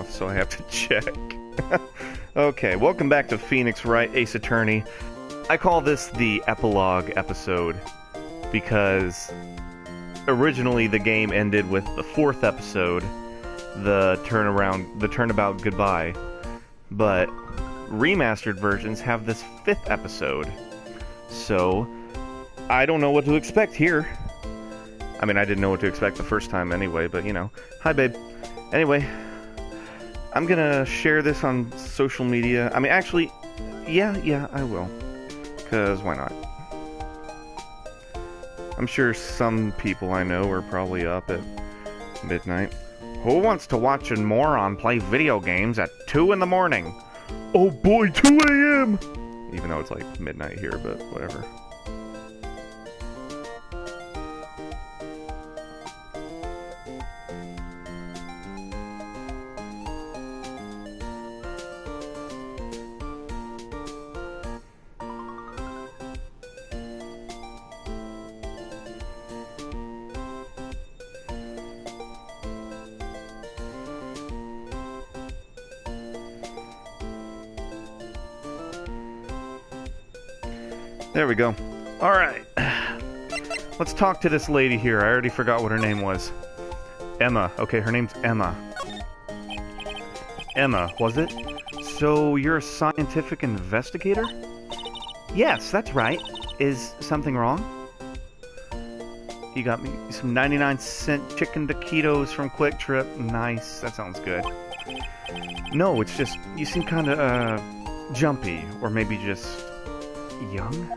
off, so I have to check. Okay, welcome back to Phoenix Wright, Ace Attorney. I call this the epilogue episode because originally the game ended with the 4th episode, the turnabout goodbye, but remastered versions have this 5th episode. So I don't know what to expect here. I mean, I didn't know what to expect the first time anyway, but you know. Hi, babe. Anyway, I'm gonna share this on social media. I mean, actually, yeah, I will. Because why not? I'm sure some people I know are probably up at midnight. Who wants to watch a moron play video games at 2 in the morning? Oh boy, 2 a.m.! Even though it's like midnight here, but whatever. There we go. Alright. Let's talk to this lady here. I already forgot what her name was. Emma. Okay, her name's Emma. Emma, was it? So, you're a scientific investigator? Yes, that's right. Is something wrong? You got me some 99-cent chicken taquitos from Quick Trip. Nice. That sounds good. No, it's just, you seem kinda, jumpy. Or maybe just young?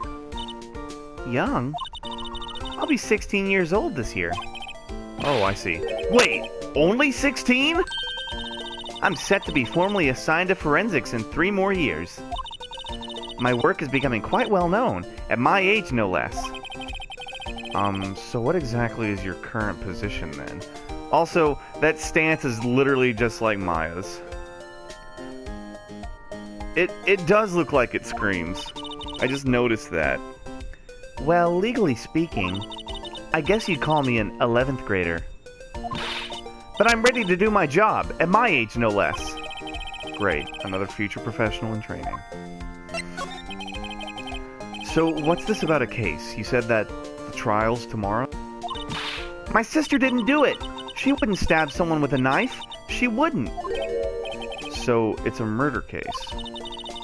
Young? I'll be 16 years old this year. Oh, I see. Wait, only 16? I'm set to be formally assigned to forensics in 3 more years. My work is becoming quite well known, at my age no less. So what exactly is your current position then? Also, that stance is literally just like Maya's. It does look like it screams. I just noticed that. Well, legally speaking, I guess you'd call me an 11th grader. But I'm ready to do my job, at my age no less. Great, another future professional in training. So, what's this about a case? You said that the trial's tomorrow? My sister didn't do it! She wouldn't stab someone with a knife. She wouldn't. So, it's a murder case.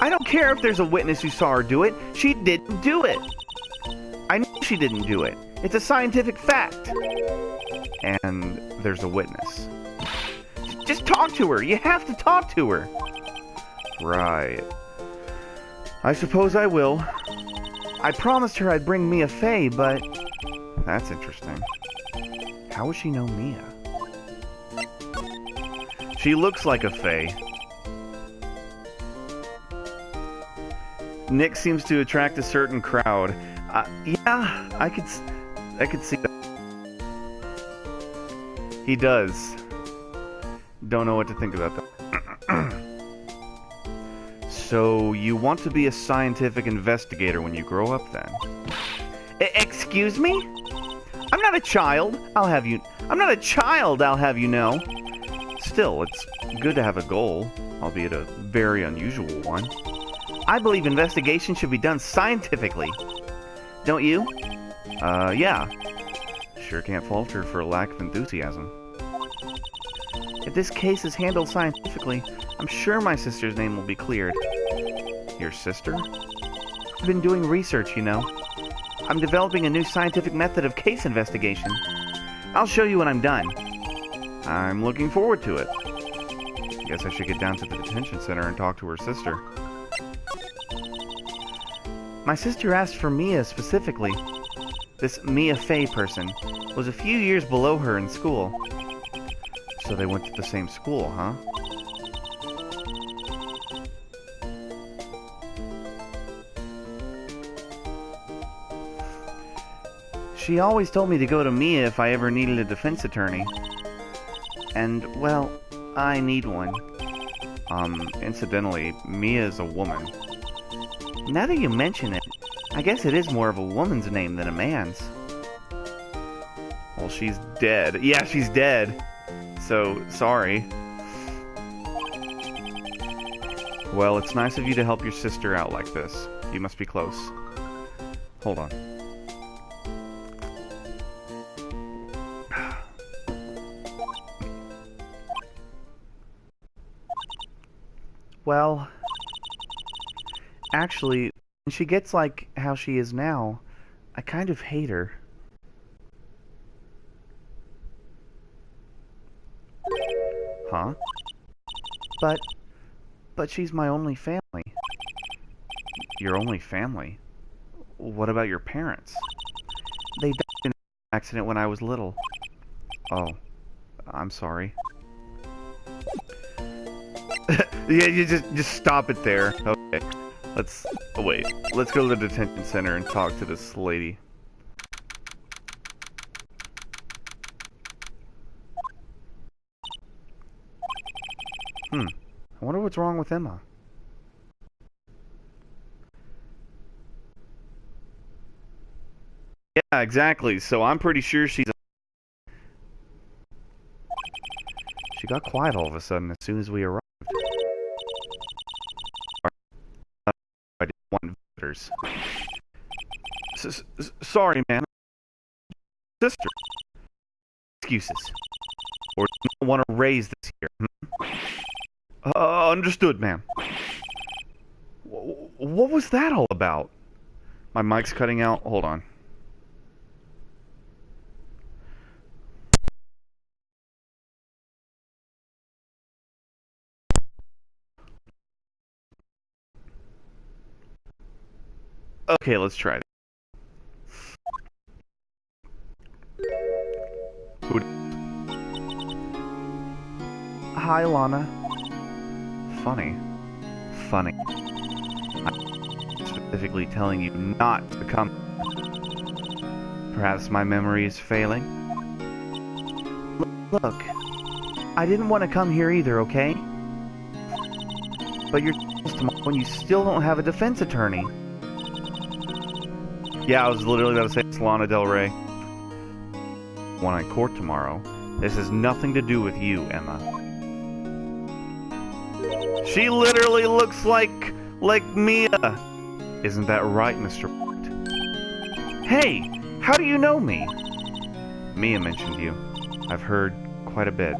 I don't care if there's a witness who saw her do it. She didn't do it. I know she didn't do it. It's a scientific fact. And there's a witness. Just talk to her. You have to talk to her. Right. I suppose I will. I promised her I'd bring Mia Fey, but... That's interesting. How would she know Mia? She looks like a Fey. Nick seems to attract a certain crowd. Yeah, I could see that. He does. Don't know what to think about that. So, you want to be a scientific investigator when you grow up, then? Excuse me? I'm not a child, I'll have you know. Still, it's good to have a goal, albeit a very unusual one. I believe investigation should be done scientifically. Don't you? Yeah. Sure can't fault her for a lack of enthusiasm. If this case is handled scientifically, I'm sure my sister's name will be cleared. Your sister? I've been doing research, you know. I'm developing a new scientific method of case investigation. I'll show you when I'm done. I'm looking forward to it. Guess I should get down to the detention center and talk to her sister. My sister asked for Mia specifically. This Mia Fey person was a few years below her in school. So they went to the same school, huh? She always told me to go to Mia if I ever needed a defense attorney. And, well, I need one. Incidentally, Mia is a woman. Now that you mention it, I guess it is more of a woman's name than a man's. Well, she's dead. Yeah, she's dead. So, sorry. Well, it's nice of you to help your sister out like this. You must be close. Hold on. Well, actually, when she gets like how she is now, I kind of hate her. Huh? But she's my only family. Your only family? What about your parents? They died in an accident when I was little. Oh, I'm sorry. Yeah, you just stop it there. Okay. Wait. Let's go to the detention center and talk to this lady. I wonder what's wrong with Emma. Yeah, exactly. So I'm pretty sure she got quiet all of a sudden as soon as we arrived. I didn't want visitors. Sorry, man. Sister. Excuses. Or do you want to raise this here? Understood, ma'am. What was that all about? My mic's cutting out. Hold on. Okay, let's try it. Hi, Lana. Funny. I'm specifically telling you not to come. Perhaps my memory is failing? Look, I didn't want to come here either, okay? But you're tomorrow when you still don't have a defense attorney. Yeah, I was literally about to say it's Lana Del Rey. When I court tomorrow, this has nothing to do with you, Emma. She literally looks like Mia. Isn't that right, Mr. Wright? Hey, how do you know me? Mia mentioned you. I've heard quite a bit.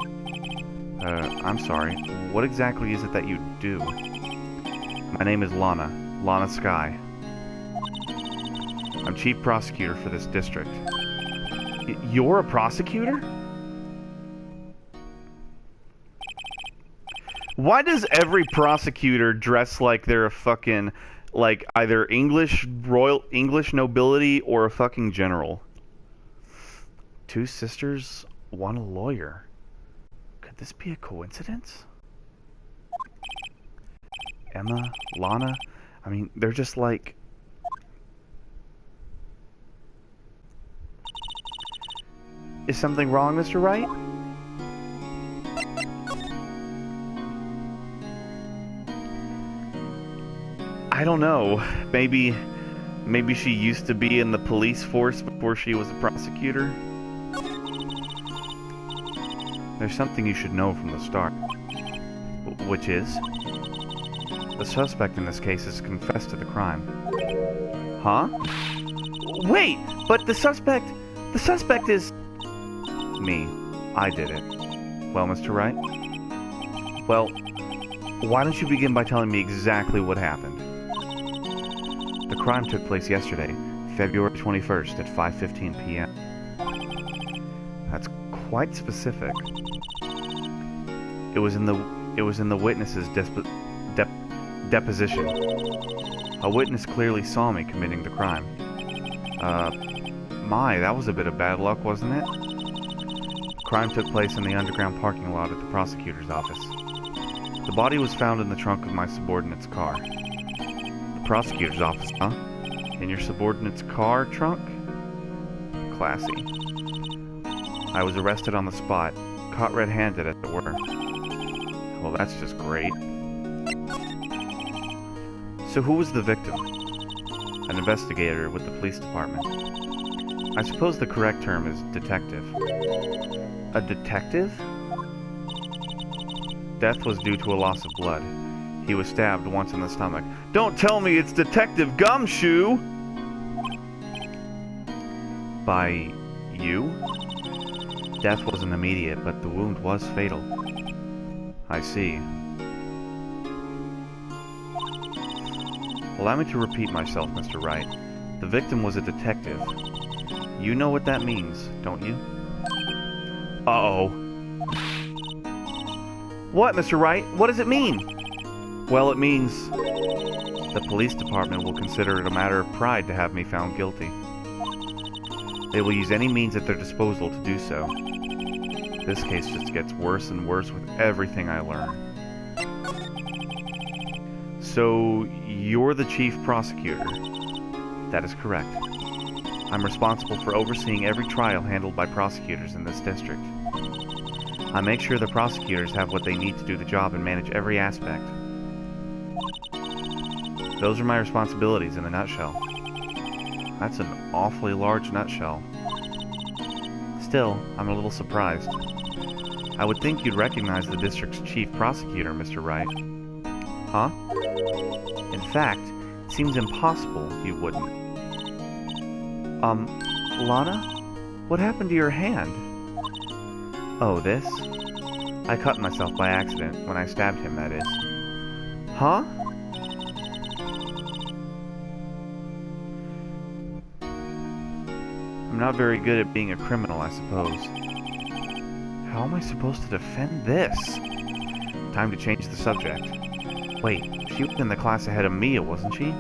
I'm sorry. What exactly is it that you do? My name is Lana Sky. I'm chief prosecutor for this district. You're a prosecutor? Why does every prosecutor dress like they're a fucking, like, either royal English nobility or a fucking general? Two sisters, one a lawyer. Could this be a coincidence? Emma, Lana, I mean, they're just like... Is something wrong, Mr. Wright? I don't know. Maybe she used to be in the police force before she was a prosecutor. There's something you should know from the start. Which is? The suspect in this case has confessed to the crime. Huh? Wait! But the suspect is... Me. I did it. Well, Mr. Wright? Well, why don't you begin by telling me exactly what happened? The crime took place yesterday, February 21st at 5:15 p.m. That's quite specific. It was in the witness's deposition. A witness clearly saw me committing the crime. That was a bit of bad luck, wasn't it? The crime took place in the underground parking lot at the prosecutor's office. The body was found in the trunk of my subordinate's car. The prosecutor's office, huh? In your subordinate's car trunk? Classy. I was arrested on the spot, caught red-handed as it were. Well, that's just great. So who was the victim? An investigator with the police department. I suppose the correct term is detective. A detective? Death was due to a loss of blood. He was stabbed once in the stomach. Don't tell me it's Detective Gumshoe! By you? Death wasn't immediate, but the wound was fatal. I see. Allow me to repeat myself, Mr. Wright. The victim was a detective. You know what that means, don't you? Uh-oh. What, Mr. Wright? What does it mean? Well, it means the police department will consider it a matter of pride to have me found guilty. They will use any means at their disposal to do so. This case just gets worse and worse with everything I learn. So, you're the chief prosecutor? That is correct. I'm responsible for overseeing every trial handled by prosecutors in this district. I make sure the prosecutors have what they need to do the job and manage every aspect. Those are my responsibilities in a nutshell. That's an awfully large nutshell. Still, I'm a little surprised. I would think you'd recognize the district's chief prosecutor, Mr. Wright. Huh? In fact, it seems impossible you wouldn't. Lana? What happened to your hand? Oh, this? I cut myself by accident when I stabbed him, that is. Huh? I'm not very good at being a criminal, I suppose. How am I supposed to defend this? Time to change the subject. Wait, she was in the class ahead of Mia, wasn't she?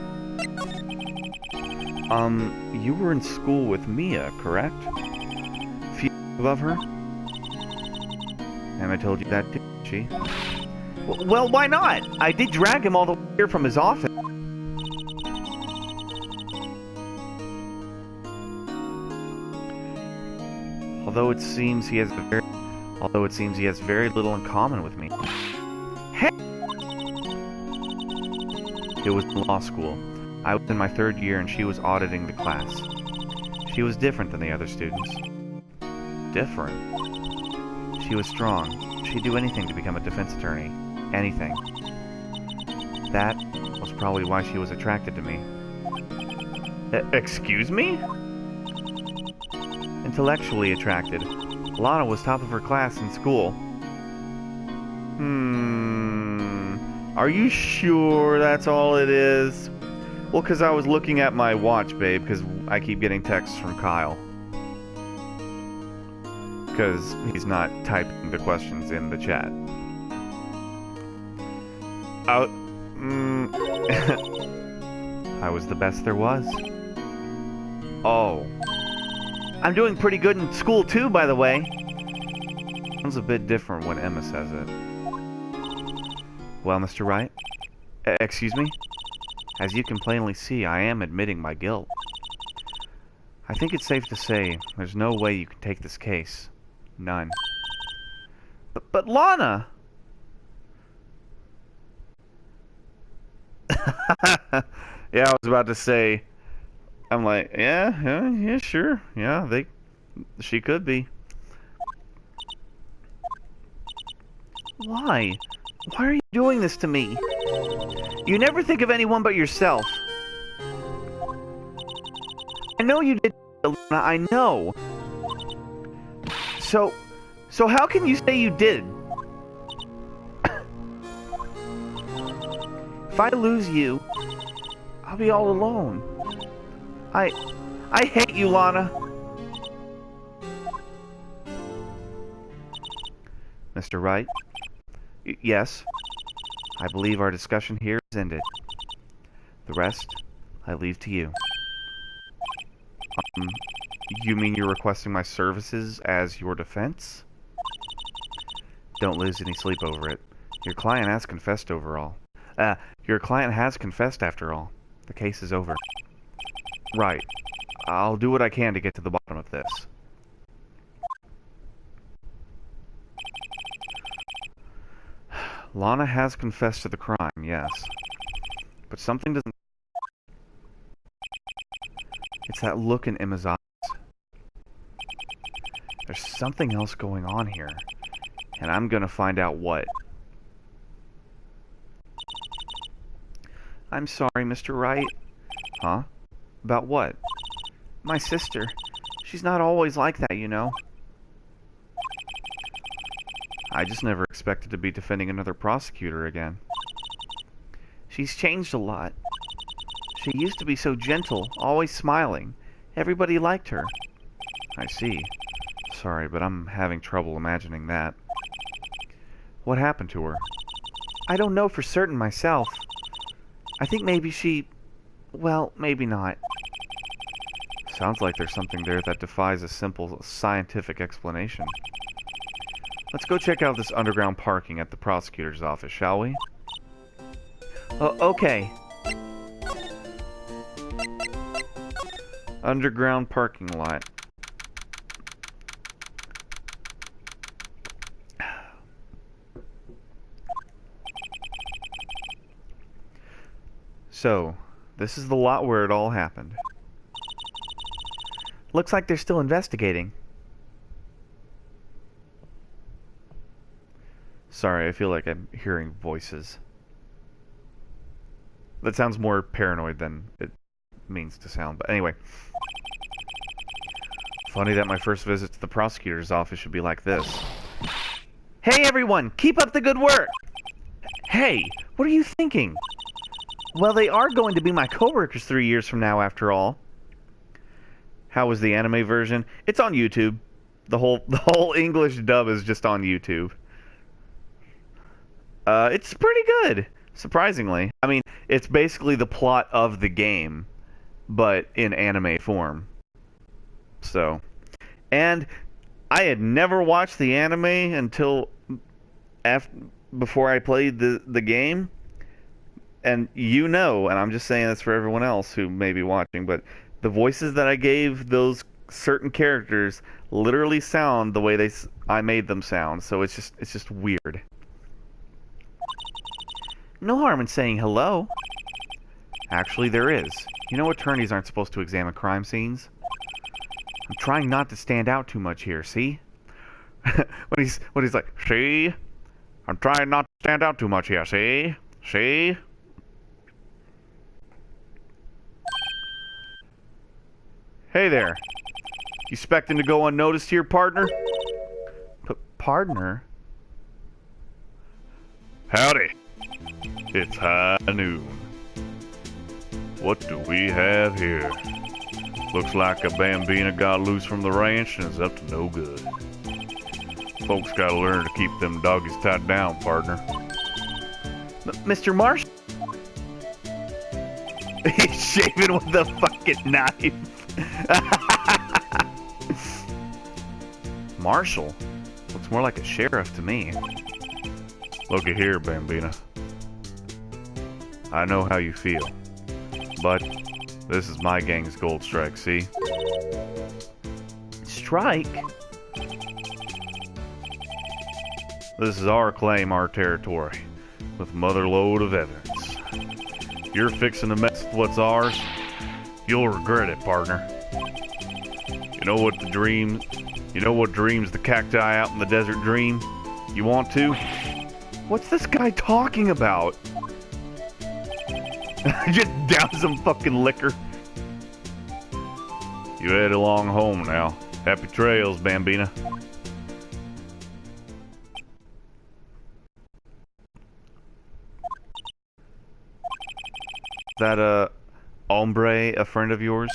You were in school with Mia, correct? Few above her? Emma told you that, didn't she? Well, why not? I did drag him all the way here from his office. Although it seems he has very little in common with me. Hey! It was in law school. I was in my 3rd year and she was auditing the class. She was different than the other students. Different? She was strong. She'd do anything to become a defense attorney. Anything. That was probably why she was attracted to me. Excuse me? Intellectually attracted. Lana was top of her class in school. Are you sure that's all it is? Well, because I was looking at my watch, babe, because I keep getting texts from Kyle. Because he's not typing the questions in the chat. I was the best there was. Oh. I'm doing pretty good in school too, by the way. Sounds a bit different when Emma says it. Well, Mr. Wright? Excuse me? As you can plainly see, I am admitting my guilt. I think it's safe to say there's no way you can take this case. None. But Lana! Yeah, I was about to say... I'm like, yeah, sure. Yeah, she could be. Why? Why are you doing this to me? You never think of anyone but yourself. I know you did, Lana, I know. So how can you say you did? If I lose you, I'll be all alone. I hate you, Lana. Mr. Wright? Yes. I believe our discussion here is ended. The rest, I leave to you. You mean you're requesting my services as your defense? Don't lose any sleep over it. Your client has confessed overall. Your client has confessed after all. The case is over. Right. I'll do what I can to get to the bottom of this. Lana has confessed to the crime, yes. But something doesn't... It's that look in Emma's eyes. There's something else going on here. And I'm gonna find out what. I'm sorry, Mr. Wright. Huh? About what? My sister. She's not always like that, you know. I just never expected to be defending another prosecutor again. She's changed a lot. She used to be so gentle, always smiling. Everybody liked her. I see. Sorry, but I'm having trouble imagining that. What happened to her? I don't know for certain myself. I think maybe she... well, maybe not. Sounds like there's something there that defies a simple scientific explanation. Let's go check out this underground parking at the prosecutor's office, shall we? Okay. Underground parking lot. So, this is the lot where it all happened. Looks like they're still investigating. Sorry, I feel like I'm hearing voices. That sounds more paranoid than it means to sound, but anyway. Funny that my first visit to the prosecutor's office should be like this. Hey everyone, keep up the good work! Hey, what are you thinking? Well, they are going to be my coworkers 3 years from now, after all. How was the anime version? It's on YouTube. The whole English dub is just on YouTube. It's pretty good, surprisingly. I mean, it's basically the plot of the game, but in anime form. So, and I had never watched the anime until before I played the game. And you know, and I'm just saying this for everyone else who may be watching, but the voices that I gave those certain characters literally sound the way I made them sound. So it's just weird. No harm in saying hello. Actually, there is. You know, attorneys aren't supposed to examine crime scenes. I'm trying not to stand out too much here, see? when he's like, see? I'm trying not to stand out too much here, see? See? Hey there. You expecting to go unnoticed here, partner? Partner? Howdy. It's high noon. What do we have here? Looks like a bambina got loose from the ranch and is up to no good. Folks gotta learn to keep them doggies tied down, partner. Mr. Marsh? He's shaving with a fucking knife. Marshall? Looks more like a sheriff to me. Looky here, Bambina. I know how you feel, but this is my gang's gold strike, see? Strike? This is our claim, our territory, with a mother load of evidence. If you're fixing to mess with what's ours, you'll regret it, partner. You know what dreams the cacti out in the desert dream? You want to? What's this guy talking about? Just down some fucking liquor. You head along home now. Happy trails, Bambina. Is that hombre a friend of yours?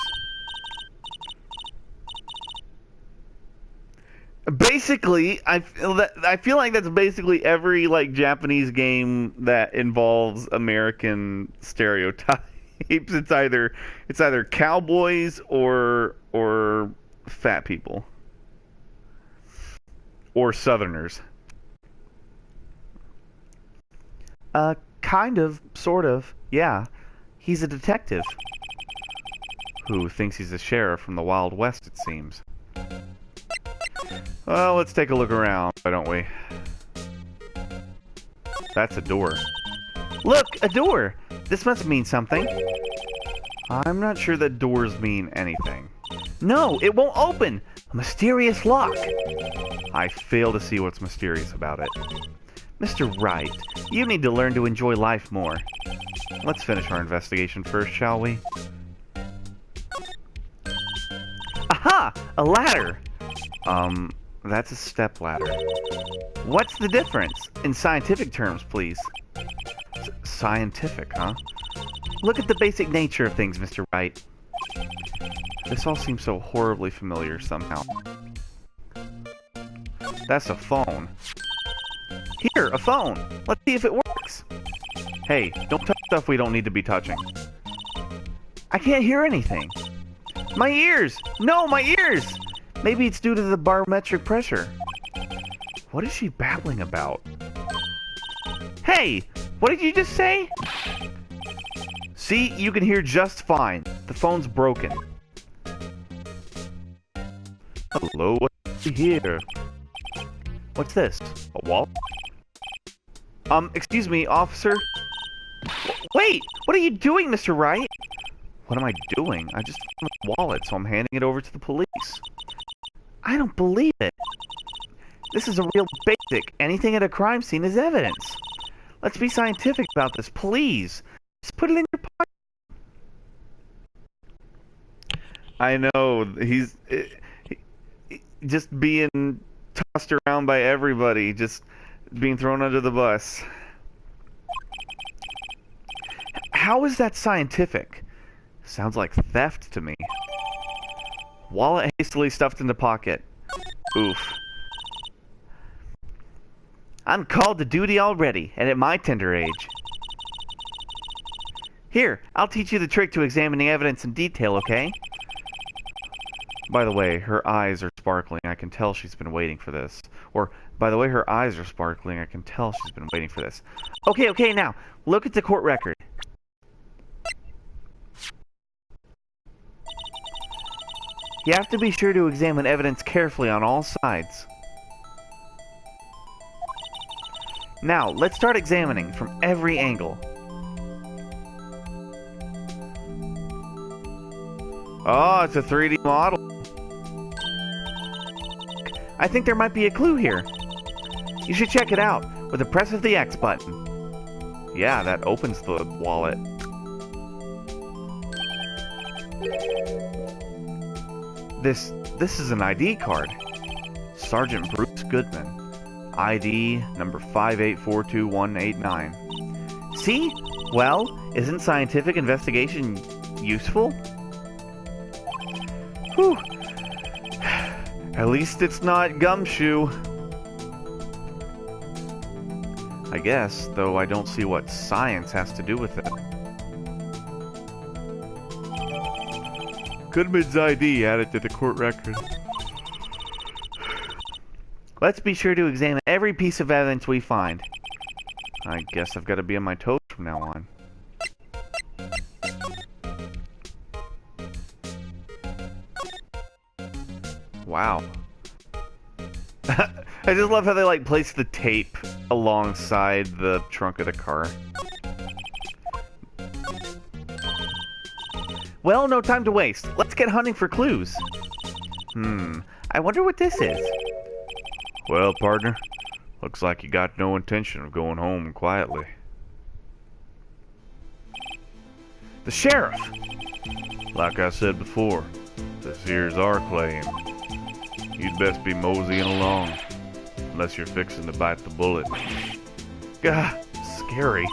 Basically, I feel like that's basically every like Japanese game that involves American stereotypes. It's either cowboys or fat people or Southerners. Kind of, sort of, yeah. He's a detective who thinks he's a sheriff from the Wild West, it seems. Well, let's take a look around, why don't we? That's a door. Look, a door! This must mean something. I'm not sure that doors mean anything. No, it won't open! A mysterious lock! I fail to see what's mysterious about it. Mr. Wright, you need to learn to enjoy life more. Let's finish our investigation first, shall we? Aha! A ladder! That's a step ladder. What's the difference? In scientific terms, please. Scientific, huh? Look at the basic nature of things, Mr. Wright. This all seems so horribly familiar somehow. That's a phone. Here, a phone! Let's see if it works! Hey, don't touch stuff we don't need to be touching. I can't hear anything. My ears! No, my ears! Maybe it's due to the barometric pressure. What is she babbling about? Hey! What did you just say? See, you can hear just fine. The phone's broken. Hello, what's here? What's this? A wall? Excuse me, officer? Wait! What are you doing, Mr. Wright? What am I doing? I just found the wallet, so I'm handing it over to the police. I don't believe it. This is a real basic. Anything at a crime scene is evidence. Let's be scientific about this, please. Just put it in your pocket. I know, he's just being tossed around by everybody, just being thrown under the bus. How is that scientific? Sounds like theft to me. Wallet hastily stuffed in the pocket. Oof. I'm called to duty already, and at my tender age. Here, I'll teach you the trick to examining evidence in detail, okay? By the way, her eyes are sparkling. I can tell she's been waiting for this. Or, by the way, her eyes are sparkling. I can tell she's been waiting for this. Okay, now, look at the court record. You have to be sure to examine evidence carefully on all sides. Now, let's start examining from every angle. Oh, it's a 3D model. I think there might be a clue here. You should check it out with a press of the X button. Yeah, that opens the wallet. This is an ID card. Sergeant Bruce Goodman. ID number 5842189. See? Well, isn't scientific investigation useful? Whew. At least it's not gumshoe. I guess, though I don't see what science has to do with it. Goodman's ID added to the court record. Let's be sure to examine every piece of evidence we find. I guess I've got to be on my toes from now on. Wow. I just love how they like place the tape alongside the trunk of the car. Well, no time to waste. Let's get hunting for clues. I wonder what this is. Well, partner, looks like you got no intention of going home quietly. The sheriff! Like I said before, this here's our claim. You'd best be moseying along, unless you're fixing to bite the bullet. Gah, scary.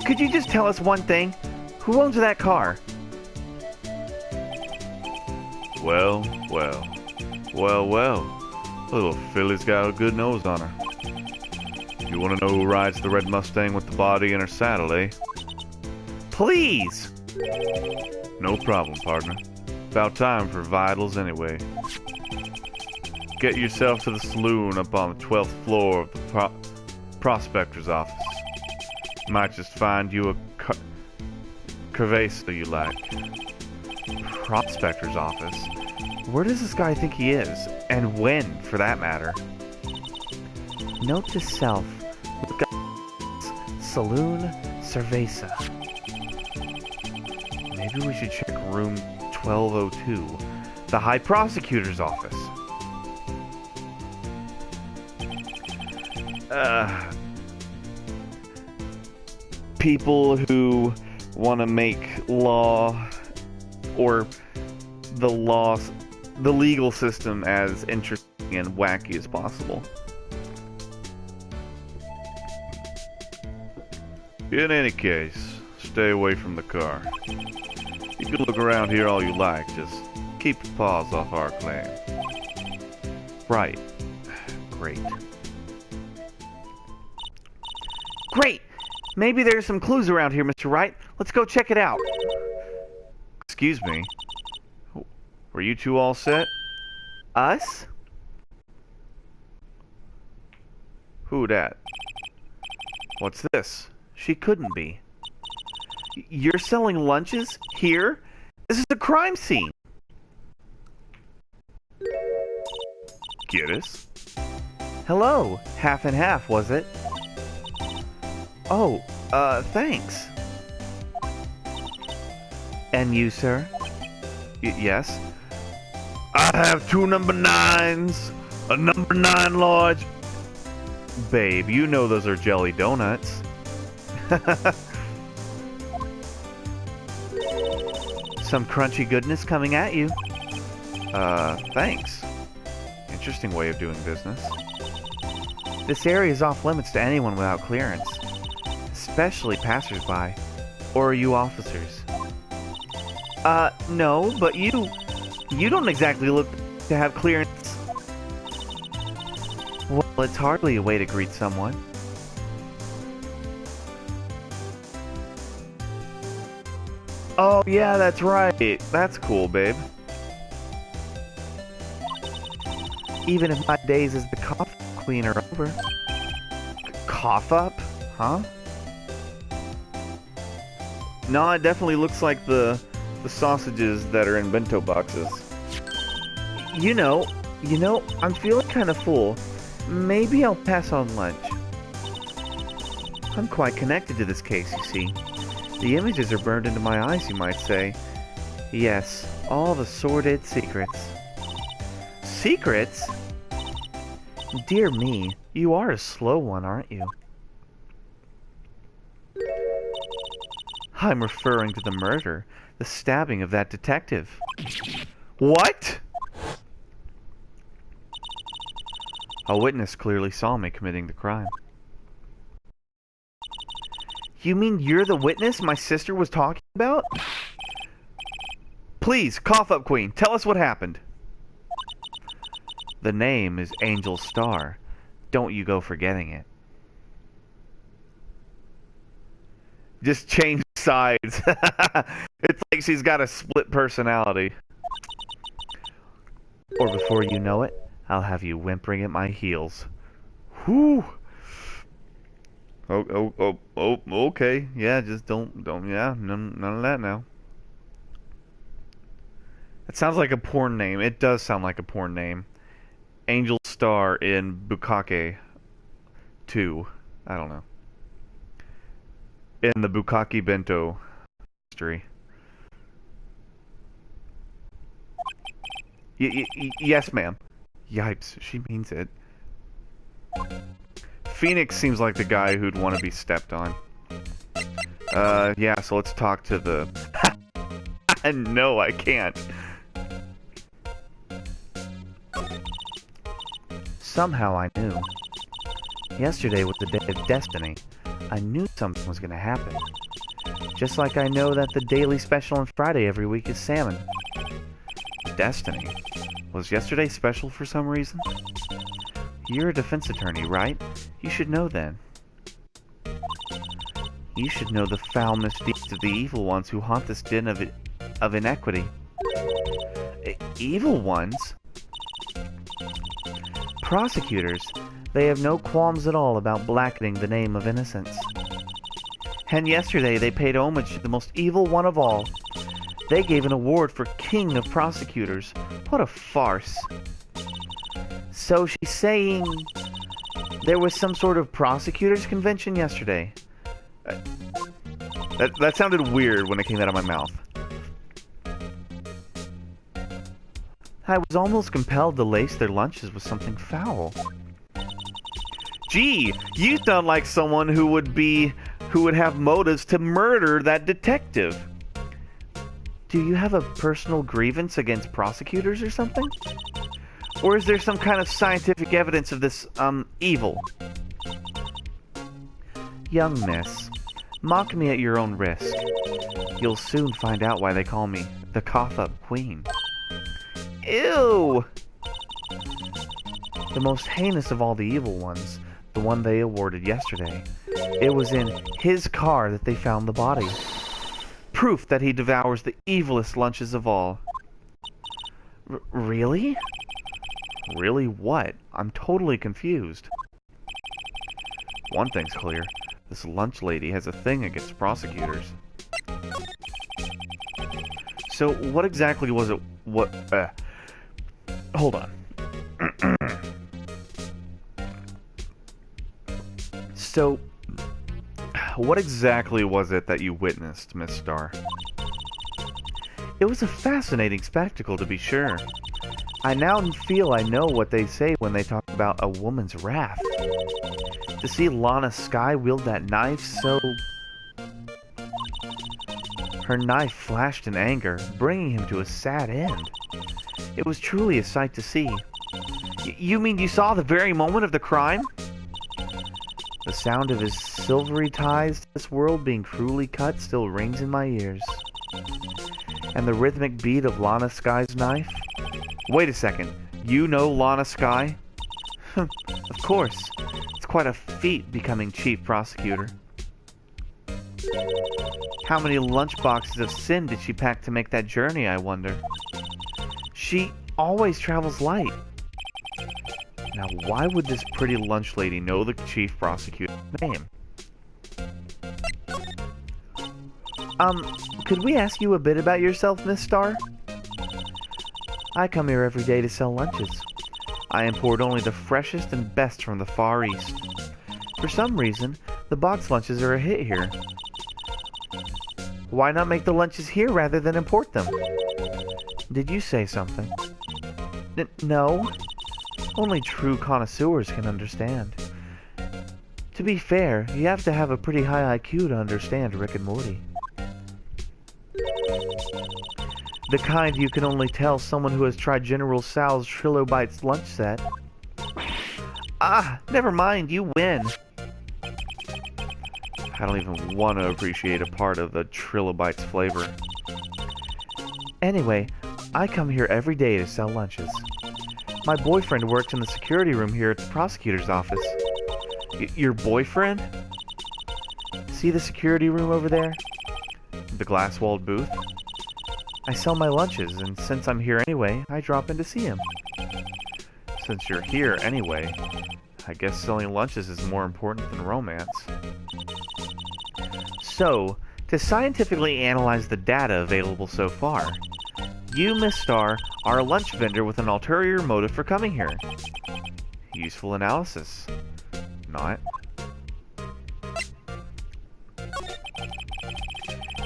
Could you just tell us one thing? Who owns that car? Well. Little filly's got a good nose on her. You want to know who rides the red Mustang with the body in her saddle, eh? Please! No problem, partner. About time for vitals anyway. Get yourself to the saloon up on the 12th floor of the prospector's office. Might just find you a cerveza you like. Prospector's office? Where does this guy think he is? And when, for that matter? Note to self. Look up Saloon Cerveza. Maybe we should check room 1202. The High Prosecutor's office. people who want to make law or the legal system as interesting and wacky as possible. In any case, stay away from the car. You can look around here all you like, just keep your paws off our claim. Right. Great. Great! Maybe there's some clues around here, Mr. Wright. Let's go check it out. Excuse me. Were you two all set? Us? Who dat? What's this? She couldn't be. You're selling lunches? Here? This is a crime scene! Get us? Hello. Half and half, was it? Oh, thanks. And you, sir? Yes? I have 2 number 9s, a number 9 large. Babe, you know those are jelly donuts. Some crunchy goodness coming at you. Thanks. Interesting way of doing business. This area is off limits to anyone without clearance, especially passersby. Or are you officers? No, but you don't exactly look to have clearance. Well, it's hardly a way to greet someone. Oh, yeah, that's right. That's cool, babe. Even if my days as the cough queen are over. Cough up? Huh? No, it definitely looks like the sausages that are in bento boxes. You know, I'm feeling kind of full. Maybe I'll pass on lunch. I'm quite connected to this case, you see. The images are burned into my eyes, you might say. Yes, all the sordid secrets. Secrets? Dear me, you are a slow one, aren't you? I'm referring to the murder, the stabbing of that detective. What? A witness clearly saw me committing the crime. You mean you're the witness my sister was talking about? Please, cough up, Queen. Tell us what happened. The name is Angel Star. Don't you go forgetting it. Just change sides. It's like she's got a split personality. Or before you know it, I'll have you whimpering at my heels. Whew. Oh, okay. Yeah, just don't, yeah, none of that now. It sounds like a porn name. It does sound like a porn name. Angel Star in Bukkake 2. I don't know. In the Bukkake Bento history. Yes, ma'am. Yipes, she means it. Phoenix seems like the guy who'd want to be stepped on. Yeah, so let's talk to the... No, I can't. Somehow I knew. Yesterday was the day of destiny. I knew something was going to happen. Just like I know that the daily special on Friday every week is salmon. Destiny? Was yesterday special for some reason? You're a defense attorney, right? You should know then. You should know the foul misdeeds of the evil ones who haunt this den of inequity. Evil ones? Prosecutors, they have no qualms at all about blackening the name of innocence. And yesterday they paid homage to the most evil one of all. They gave an award for King of Prosecutors. What a farce. So she's saying there was some sort of prosecutors convention yesterday. That sounded weird when it came out of my mouth. I was almost compelled to lace their lunches with something foul. Gee, you sound like someone who who would have motives to murder that detective. Do you have a personal grievance against prosecutors or something? Or is there some kind of scientific evidence of this, evil? Young miss, mock me at your own risk. You'll soon find out why they call me the Cough-Up Queen. Ew! The most heinous of all the evil ones, the one they awarded yesterday. It was in his car that they found the body. Proof that he devours the evilest lunches of all. Really? Really what? I'm totally confused. One thing's clear. This lunch lady has a thing against prosecutors. So, what exactly was it? Hold on. So, what exactly was it that you witnessed, Miss Starr? It was a fascinating spectacle, to be sure. I now feel I know what they say when they talk about a woman's wrath. To see Lana Skye wield that knife so... Her knife flashed in anger, bringing him to a sad end. It was truly a sight to see. You mean you saw the very moment of the crime? The sound of his silvery ties to this world being cruelly cut still rings in my ears. And the rhythmic beat of Lana Skye's knife? Wait a second, you know Lana Skye? Of course. It's quite a feat becoming chief prosecutor. How many lunchboxes of sin did she pack to make that journey, I wonder? She always travels light. Now, why would this pretty lunch lady know the chief prosecutor's name? Could we ask you a bit about yourself, Miss Starr? I come here every day to sell lunches. I import only the freshest and best from the Far East. For some reason, the box lunches are a hit here. Why not make the lunches here rather than import them? Did you say something? No. Only true connoisseurs can understand. To be fair, you have to have a pretty high IQ to understand Rick and Morty. The kind you can only tell someone who has tried General Sal's Trilobites lunch set. Ah, never mind, you win. I don't even want to appreciate a part of the Trilobites flavor. Anyway, I come here every day to sell lunches. My boyfriend works in the security room here at the prosecutor's office. Your boyfriend? See the security room over there? The glass-walled booth? I sell my lunches, and since I'm here anyway, I drop in to see him. Since you're here anyway, I guess selling lunches is more important than romance. So, to scientifically analyze the data available so far, you, Miss Starr, are a lunch vendor with an ulterior motive for coming here. Useful analysis. Not.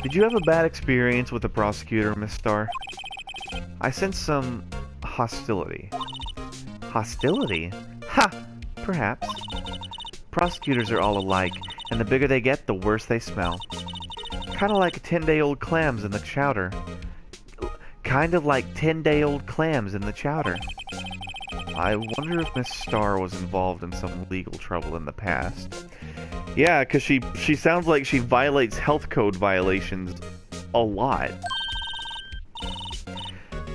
Did you have a bad experience with the prosecutor, Miss Starr? I sense some hostility. Hostility? Ha! Perhaps. Prosecutors are all alike, and the bigger they get, the worse they smell. Kinda like 10-day-old clams in the chowder. Kind of like 10-day-old clams in the chowder. I wonder if Miss Starr was involved in some legal trouble in the past. Yeah, because she sounds like she violates health code violations a lot.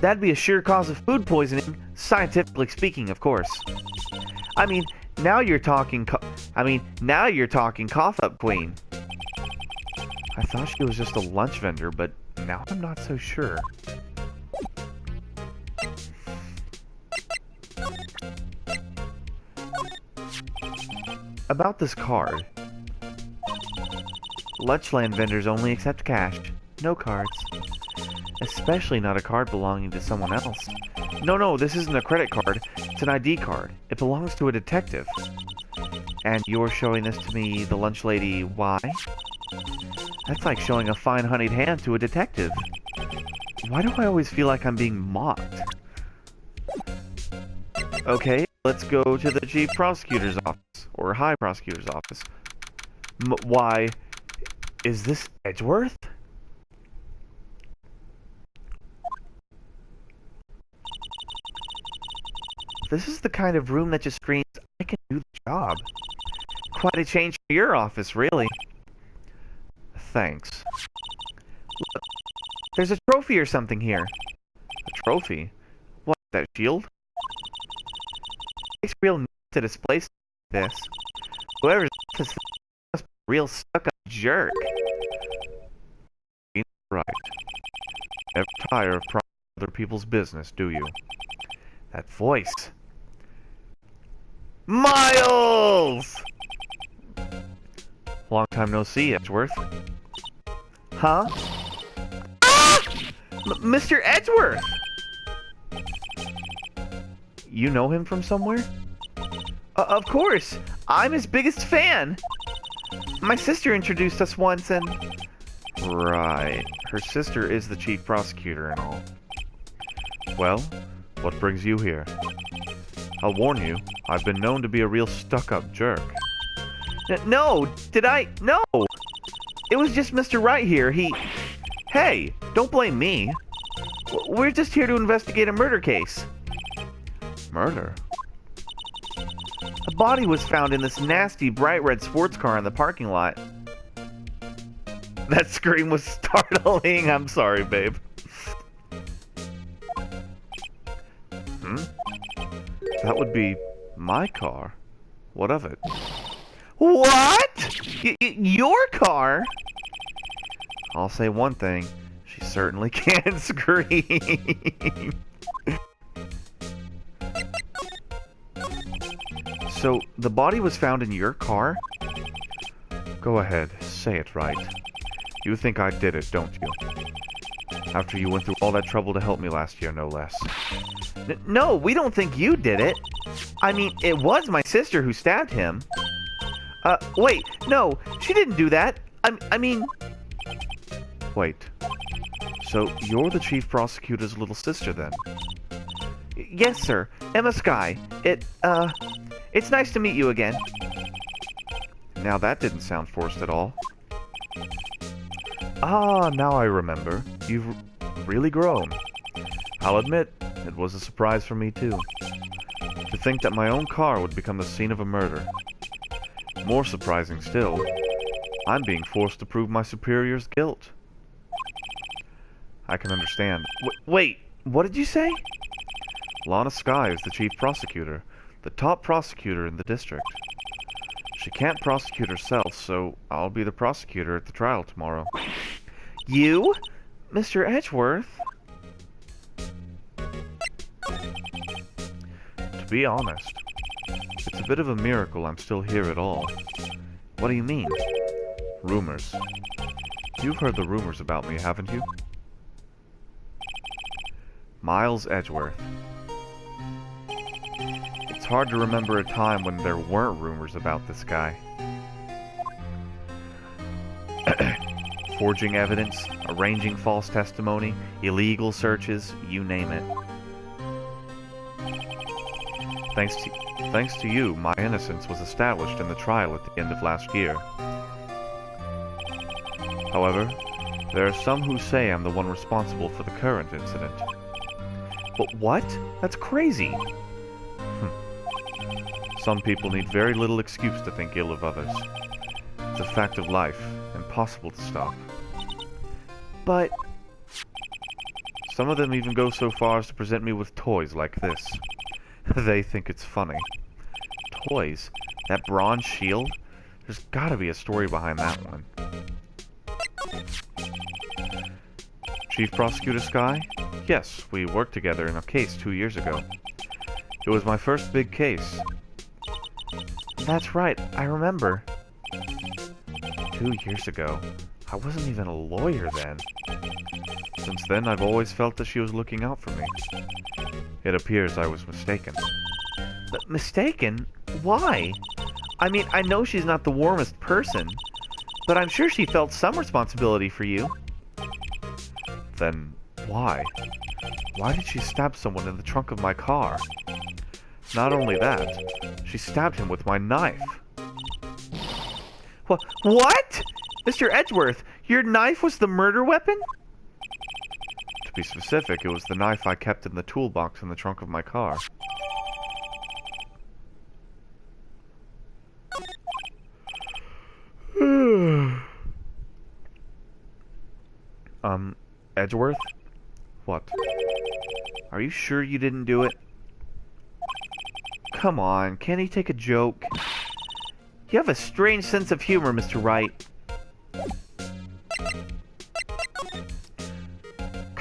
That'd be a sure cause of food poisoning, scientifically speaking, of course. I mean, now you're talking cough-up queen. I thought she was just a lunch vendor, but now I'm not so sure. About this card. Lunchland vendors only accept cash, no cards. Especially not a card belonging to someone else. No, this isn't a credit card. It's an ID card. It belongs to a detective. And you're showing this to me, the lunch lady, why? That's like showing a fine honeyed hand to a detective. Why do I always feel like I'm being mocked? Okay, let's go to the chief prosecutor's office. Or high prosecutor's office. Why, Is this Edgeworth? This is the kind of room that just screams, I can do the job. Quite a change for your office, really. Thanks. Look, there's a trophy or something here. A trophy? What, that shield? It takes real nuts to display stuff like this. Whoever's office must be a real stuck-up jerk. Phoenix Wright. Never tire of prying other people's business, do you? That voice. Miles! Long time no see, Edgeworth. Huh? Ah! Mr. Edgeworth! You know him from somewhere? Of course! I'm his biggest fan! My sister introduced us once and... Right. Her sister is the chief prosecutor and all. Well, what brings you here? I'll warn you, I've been known to be a real stuck-up jerk. No! Did I? No! It was just Mr. Wright here, Hey, don't blame me. We're just here to investigate a murder case. Murder? A body was found in this nasty bright red sports car in the parking lot. That scream was startling. I'm sorry, babe. That would be my car. What of it? What? Your car? I'll say one thing. She certainly can scream. So, the body was found in your car? Go ahead, say it right. You think I did it, don't you? After you went through all that trouble to help me last year, no less. No, we don't think you did it. I mean, it was my sister who stabbed him. Wait, no, she didn't do that. I mean... Wait. So, you're the chief prosecutor's little sister, then? Yes, sir. Emma Skye. It's nice to meet you again. Now that didn't sound forced at all. Ah, now I remember. You've really grown. I'll admit, it was a surprise for me too. To think that my own car would become the scene of a murder. More surprising still, I'm being forced to prove my superior's guilt. I can understand. Wait, what did you say? Lana Skye is the chief prosecutor, the top prosecutor in the district. She can't prosecute herself, so I'll be the prosecutor at the trial tomorrow. You? Mr. Edgeworth? To be honest, it's a bit of a miracle I'm still here at all. What do you mean? Rumors. You've heard the rumors about me, haven't you? Miles Edgeworth. It's hard to remember a time when there weren't rumors about this guy. Forging evidence, arranging false testimony, illegal searches, you name it. Thanks to you, my innocence was established in the trial at the end of last year. However, there are some who say I'm the one responsible for the current incident. But what? That's crazy! Some people need very little excuse to think ill of others. It's a fact of life, impossible to stop. But... some of them even go so far as to present me with toys like this. They think it's funny. Toys? That bronze shield? There's gotta be a story behind that one. Chief Prosecutor Skye? Yes, we worked together in a case 2 years ago. It was my first big case. That's right, I remember. 2 years ago. I wasn't even a lawyer then. Since then, I've always felt that she was looking out for me. It appears I was mistaken. But mistaken? Why? I mean, I know she's not the warmest person, but I'm sure she felt some responsibility for you. Then, why? Why did she stab someone in the trunk of my car? Not only that, she stabbed him with my knife. What? Mr. Edgeworth, your knife was the murder weapon? To be specific, it was the knife I kept in the toolbox in the trunk of my car. Edgeworth? What? Are you sure you didn't do it? Come on, can't he take a joke? You have a strange sense of humor, Mr. Wright.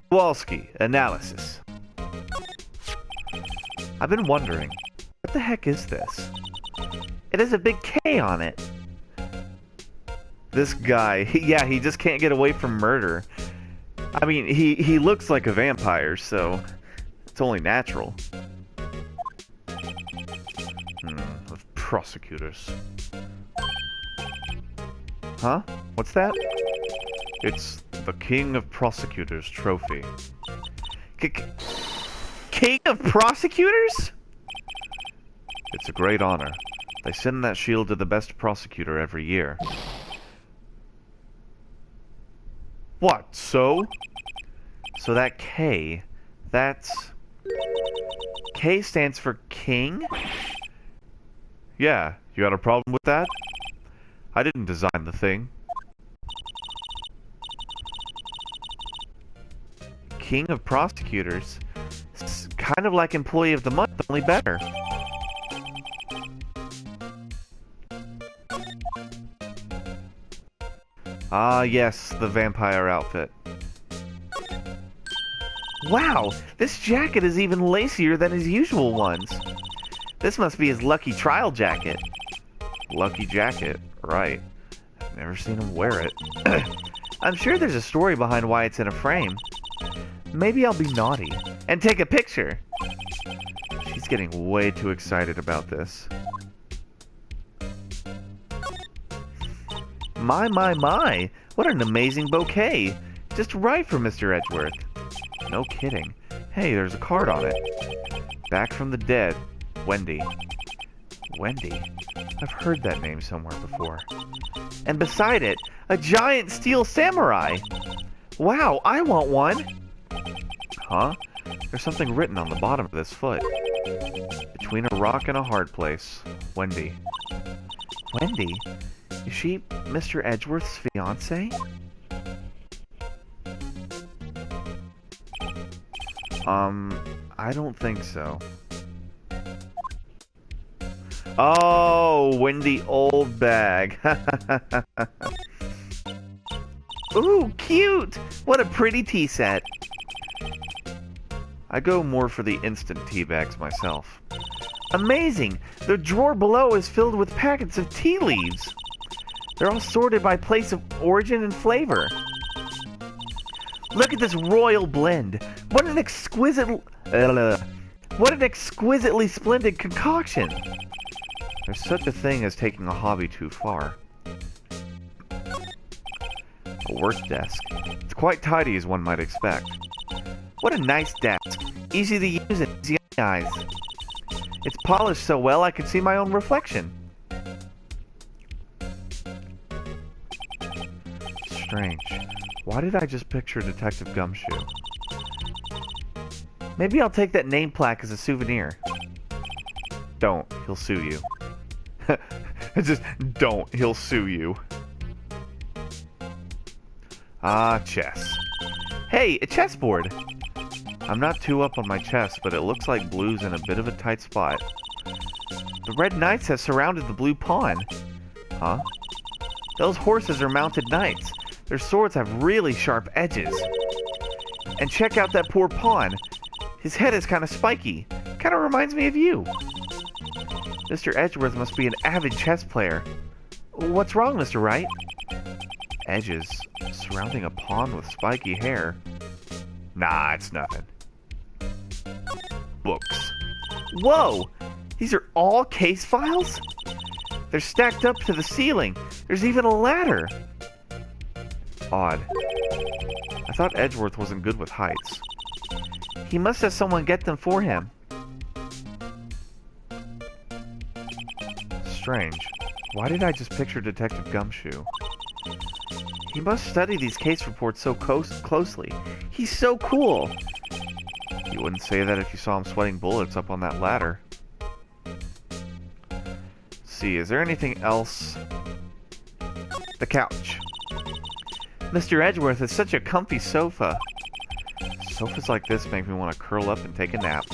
Kowalski, analysis. I've been wondering, what the heck is this? It has a big K on it. This guy, yeah, he just can't get away from murder. I mean, he looks like a vampire, so it's only natural. Of prosecutors. Huh? What's that? It's the King of Prosecutors trophy. King of Prosecutors? It's a great honor. They send that shield to the best prosecutor every year. What, so? So that K, that's... K stands for King? Yeah, you got a problem with that? I didn't design the thing. King of Prosecutors? It's kind of like Employee of the Month, only better. Ah, yes, the vampire outfit. Wow, this jacket is even lacier than his usual ones. This must be his lucky trial jacket. Lucky jacket, right. I've never seen him wear it. I'm sure there's a story behind why it's in a frame. Maybe I'll be naughty and take a picture. She's getting way too excited about this. My, what an amazing bouquet. Just right for Mr. Edgeworth. No kidding. Hey, there's a card on it. Back from the dead, Wendy. Wendy? I've heard that name somewhere before. And beside it, a giant steel samurai. Wow, I want one. Huh? There's something written on the bottom of this foot. Between a rock and a hard place, Wendy. Wendy? Is she Mr. Edgeworth's fiancée? I don't think so. Oh, Wendy old bag. Ooh, cute! What a pretty tea set. I go more for the instant tea bags myself. Amazing! The drawer below is filled with packets of tea leaves. They're all sorted by place of origin and flavor. Look at this royal blend. What an exquisitely splendid concoction. There's such a thing as taking a hobby too far. A work desk. It's quite tidy as one might expect. What a nice desk. Easy to use and easy on the eyes. It's polished so well I can see my own reflection. Strange. Why did I just picture Detective Gumshoe? Maybe I'll take that name plaque as a souvenir. Don't. He'll sue you. Just don't. He'll sue you. Ah, chess. Hey, a chessboard! I'm not too up on my chess, but it looks like blue's in a bit of a tight spot. The red knights have surrounded the blue pawn. Huh? Those horses are mounted knights. Their swords have really sharp edges. And check out that poor pawn. His head is kind of spiky. Kind of reminds me of you. Mr. Edgeworth must be an avid chess player. What's wrong, Mr. Wright? Edges surrounding a pawn with spiky hair. Nah, it's nothing. Books. Whoa! These are all case files? They're stacked up to the ceiling. There's even a ladder. Odd. I thought Edgeworth wasn't good with heights. He must have someone get them for him. Strange. Why did I just picture Detective Gumshoe? He must study these case reports so closely. He's so cool. You wouldn't say that if you saw him sweating bullets up on that ladder. Let's see, is there anything else? The couch. Mr. Edgeworth is such a comfy sofa. Sofas like this make me want to curl up and take a nap.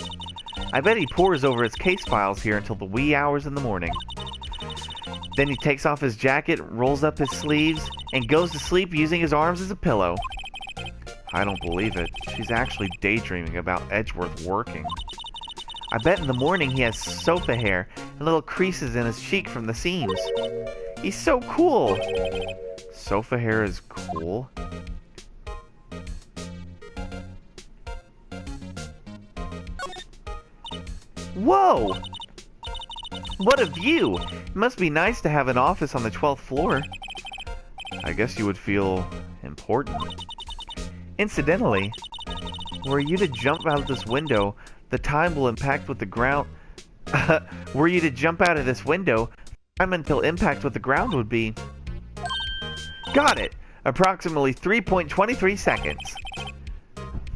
I bet he pores over his case files here until the wee hours in the morning. Then he takes off his jacket, rolls up his sleeves, and goes to sleep using his arms as a pillow. I don't believe it. She's actually daydreaming about Edgeworth working. I bet in the morning he has sofa hair and little creases in his cheek from the seams. He's so cool! Sofa hair is cool? Whoa! What a view! It must be nice to have an office on the 12th floor. I guess you would feel important. Incidentally, were you to jump out of this window, the time will impact with the ground... were you to jump out of this window, the time until impact with the ground would be... Got it! Approximately 3.23 seconds.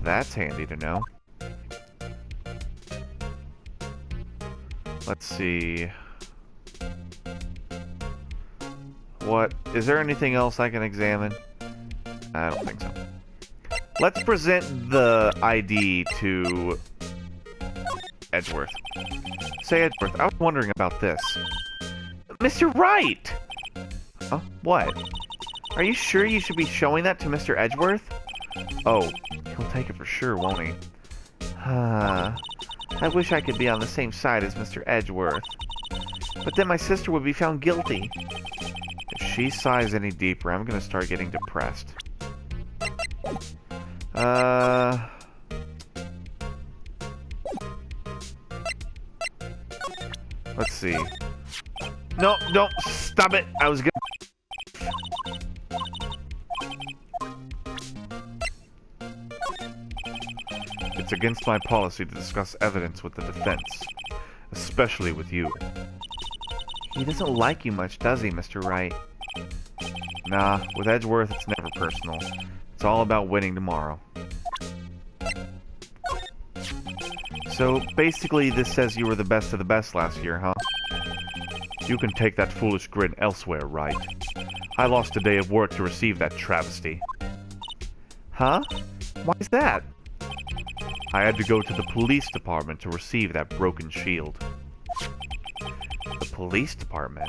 That's handy to know. Let's see. What? Is there anything else I can examine? I don't think so. Let's present the ID to Edgeworth. Say, Edgeworth, I was wondering about this. Mr. Wright! Huh? What? Are you sure you should be showing that to Mr. Edgeworth? Oh, he'll take it for sure, won't he? I wish I could be on the same side as Mr. Edgeworth. But then my sister would be found guilty. If she sighs any deeper, I'm gonna start getting depressed. Let's see. No, don't stop it! I was gonna... It's against my policy to discuss evidence with the defense, especially with you. He doesn't like you much, does he, Mr. Wright? Nah, with Edgeworth it's never personal. It's all about winning tomorrow. So, basically this says you were the best of the best last year, huh? You can take that foolish grin elsewhere, Wright. I lost a day of work to receive that travesty. Huh? Why is that? I had to go to the police department to receive that broken shield. The police department?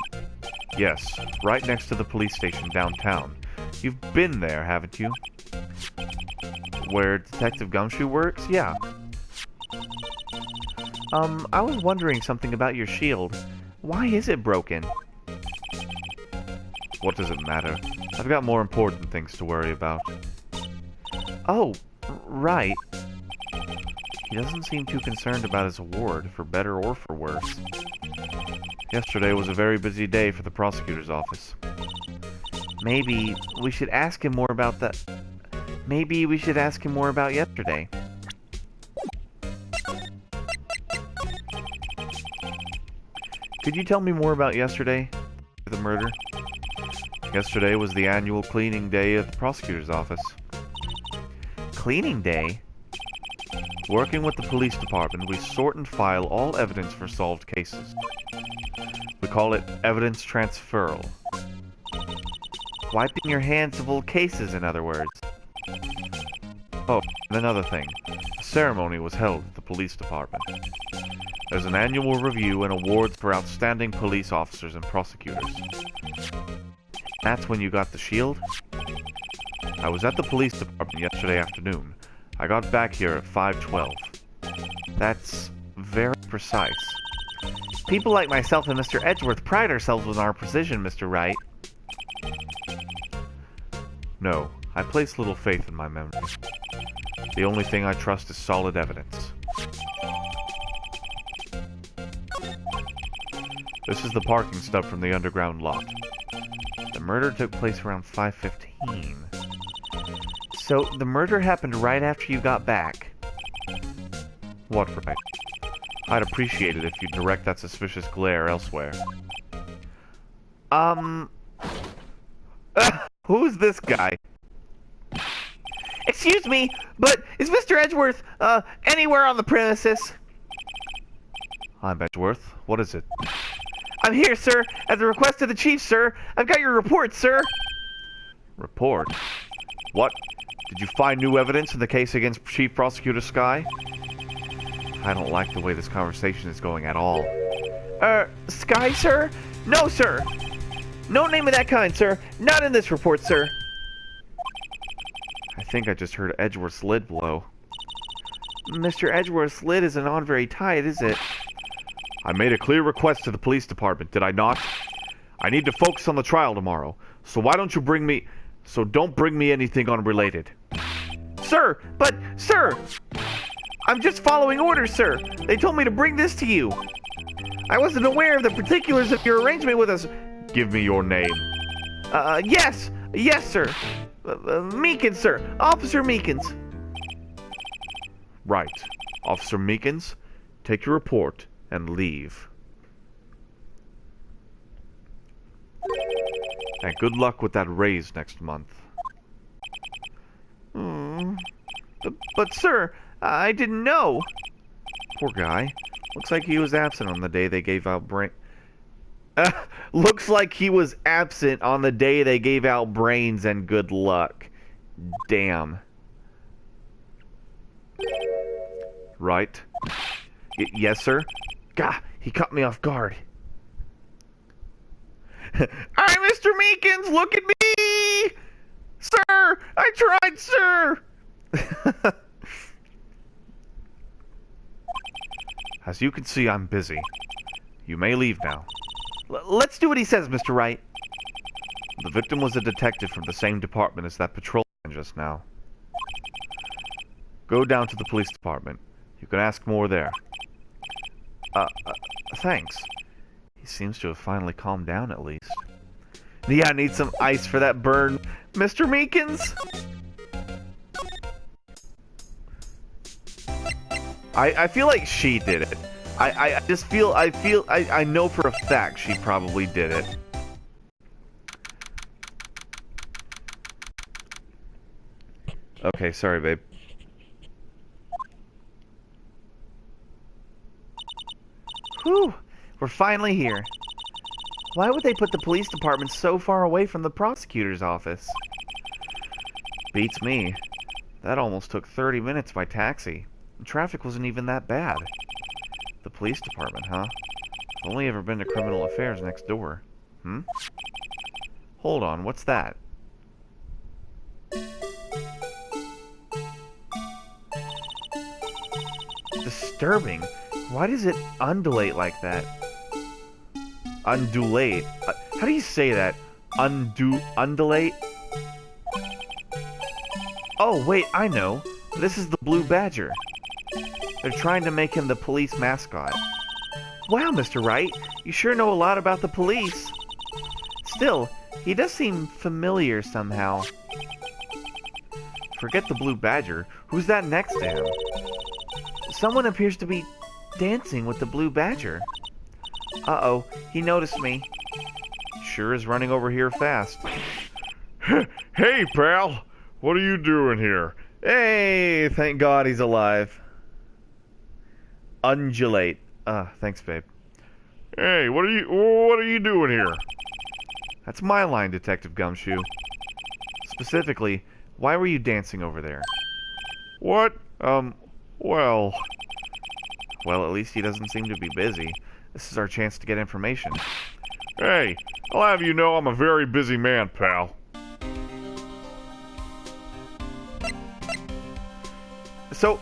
Yes, right next to the police station downtown. You've been there, haven't you? Where Detective Gumshoe works? Yeah. I was wondering something about your shield. Why is it broken? What does it matter? I've got more important things to worry about. Oh, right. He doesn't seem too concerned about his award, for better or for worse. Yesterday was a very busy day for the prosecutor's office. Maybe we should ask him more about that. Maybe we should ask him more about yesterday. Could you tell me more about yesterday? The murder? Yesterday was the annual cleaning day at the prosecutor's office. Cleaning day? Working with the police department, we sort and file all evidence for solved cases. We call it evidence transferal. Wiping your hands of old cases, in other words. Oh, and another thing. A ceremony was held at the police department. There's an annual review and awards for outstanding police officers and prosecutors. That's when you got the shield? I was at the police department yesterday afternoon. I got back here at 5:12. That's very precise. People like myself and Mr. Edgeworth pride ourselves on our precision, Mr. Wright. No, I place little faith in my memory. The only thing I trust is solid evidence. This is the parking stub from the underground lot. The murder took place around 5:15. So, the murder happened right after you got back? What right? I'd appreciate it if you'd direct that suspicious glare elsewhere. Who's this guy? Excuse me, but is Mr. Edgeworth, anywhere on the premises? I'm Edgeworth. What is it? I'm here, sir, at the request of the chief, sir. I've got your report, sir. Report? What? Did you find new evidence in the case against Chief Prosecutor Sky? I don't like the way this conversation is going at all. Sky, sir? No, sir. No name of that kind, sir. Not in this report, sir. I think I just heard Edgeworth's lid blow. Mr. Edgeworth's lid isn't on very tight, is it? I made a clear request to the police department, did I not? I need to focus on the trial tomorrow, so why don't you bring me... So don't bring me anything unrelated. Sir, but... Sir! I'm just following orders, sir. They told me to bring this to you. I wasn't aware of the particulars of your arrangement with us. Give me your name. Yes. Yes, sir. Meekins, sir. Officer Meekins. Right. Officer Meekins, take your report and leave. And good luck with that raise next month. But sir, I didn't know. Poor guy. Looks like he was absent on the day they gave out looks like he was absent on the day they gave out brains and good luck. Damn. Right. Yes, sir? Gah, he caught me off guard. I'm Mr. Meekins, look at me! Sir, I tried, sir! As you can see, I'm busy. You may leave now. Let's do what he says, Mr. Wright. The victim was a detective from the same department as that patrolman just now. Go down to the police department. You can ask more there. Thanks. He seems to have finally calmed down at least. Yeah, I need some ice for that burn, Mr. Meekins. I feel like she did it. I just feel, I know for a fact she probably did it. Okay, sorry, babe. Whew, we're finally here. Why would they put the police department so far away from the prosecutor's office? Beats me. That almost took 30 minutes by taxi. The traffic wasn't even that bad. The police department, huh? I've only ever been to criminal affairs next door. Hold on, what's that? Disturbing. Why does it undulate like that? Undulate. How do you say that? Undulate? Oh, wait, I know. This is the Blue Badger. They're trying to make him the police mascot. Wow, Mr. Wright, you sure know a lot about the police. Still, he does seem familiar somehow. Forget the Blue Badger. Who's that next to him? Someone appears to be dancing with the Blue Badger. Uh-oh, he noticed me. Sure is running over here fast. Hey, pal! What are you doing here? Hey, thank God he's alive. Undulate. Thanks, babe. Hey, what are you doing here? That's my line, Detective Gumshoe. Specifically, why were you dancing over there? What? Well... Well, at least he doesn't seem to be busy. This is our chance to get information. Hey, I'll have you know I'm a very busy man, pal. So,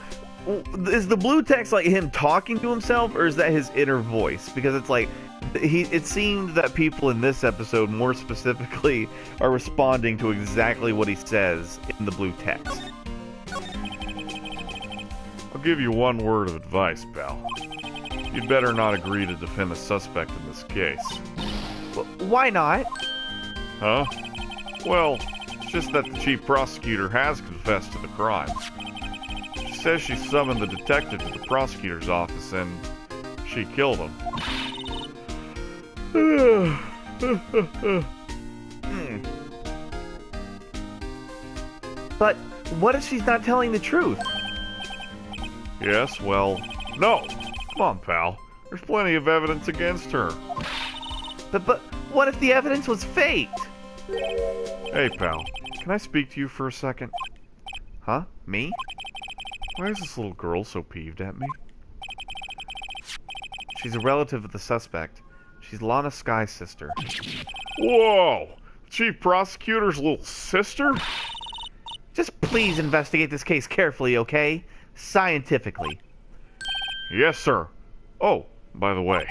is the blue text like him talking to himself, or is that his inner voice? Because it's like, it seemed that people in this episode, more specifically, are responding to exactly what he says in the blue text. I'll give you one word of advice, pal. You'd better not agree to defend the suspect in this case. Why not? Huh? Well, it's just that the chief prosecutor has confessed to the crime. She says she summoned the detective to the prosecutor's office and she killed him. But what if she's not telling the truth? Yes, well, no. Come on, pal. There's plenty of evidence against her. But what if the evidence was faked? Hey, pal. Can I speak to you for a second? Huh? Me? Why is this little girl so peeved at me? She's a relative of the suspect. She's Lana Sky's sister. Whoa! Chief Prosecutor's little sister? Just please investigate this case carefully, okay? Scientifically. Yes, sir. Oh, by the way,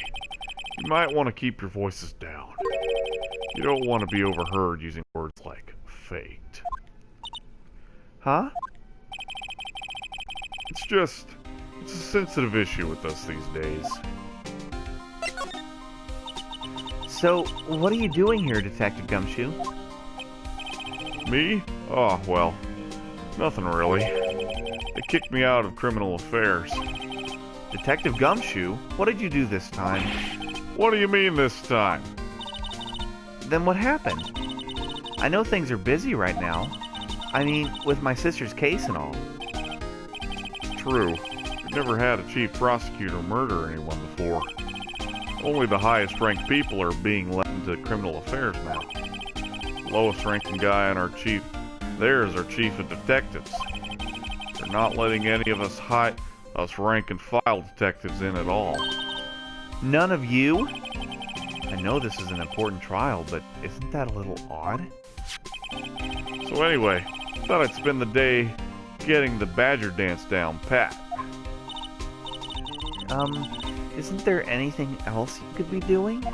you might want to keep your voices down. You don't want to be overheard using words like faked. Huh? It's a sensitive issue with us these days. So, what are you doing here, Detective Gumshoe? Me? Oh, well, nothing really. They kicked me out of criminal affairs. Detective Gumshoe? What did you do this time? What do you mean this time? Then what happened? I know things are busy right now. I mean, with my sister's case and all. True. We've never had a chief prosecutor murder anyone before. Only the highest ranked people are being let into criminal affairs now. The lowest ranking guy on our chief there is our chief of detectives. They're not letting any of us rank and file detectives in at all. None of you? I know this is an important trial, but isn't that a little odd? So anyway, thought I'd spend the day getting the badger dance down pat. Isn't there anything else you could be doing?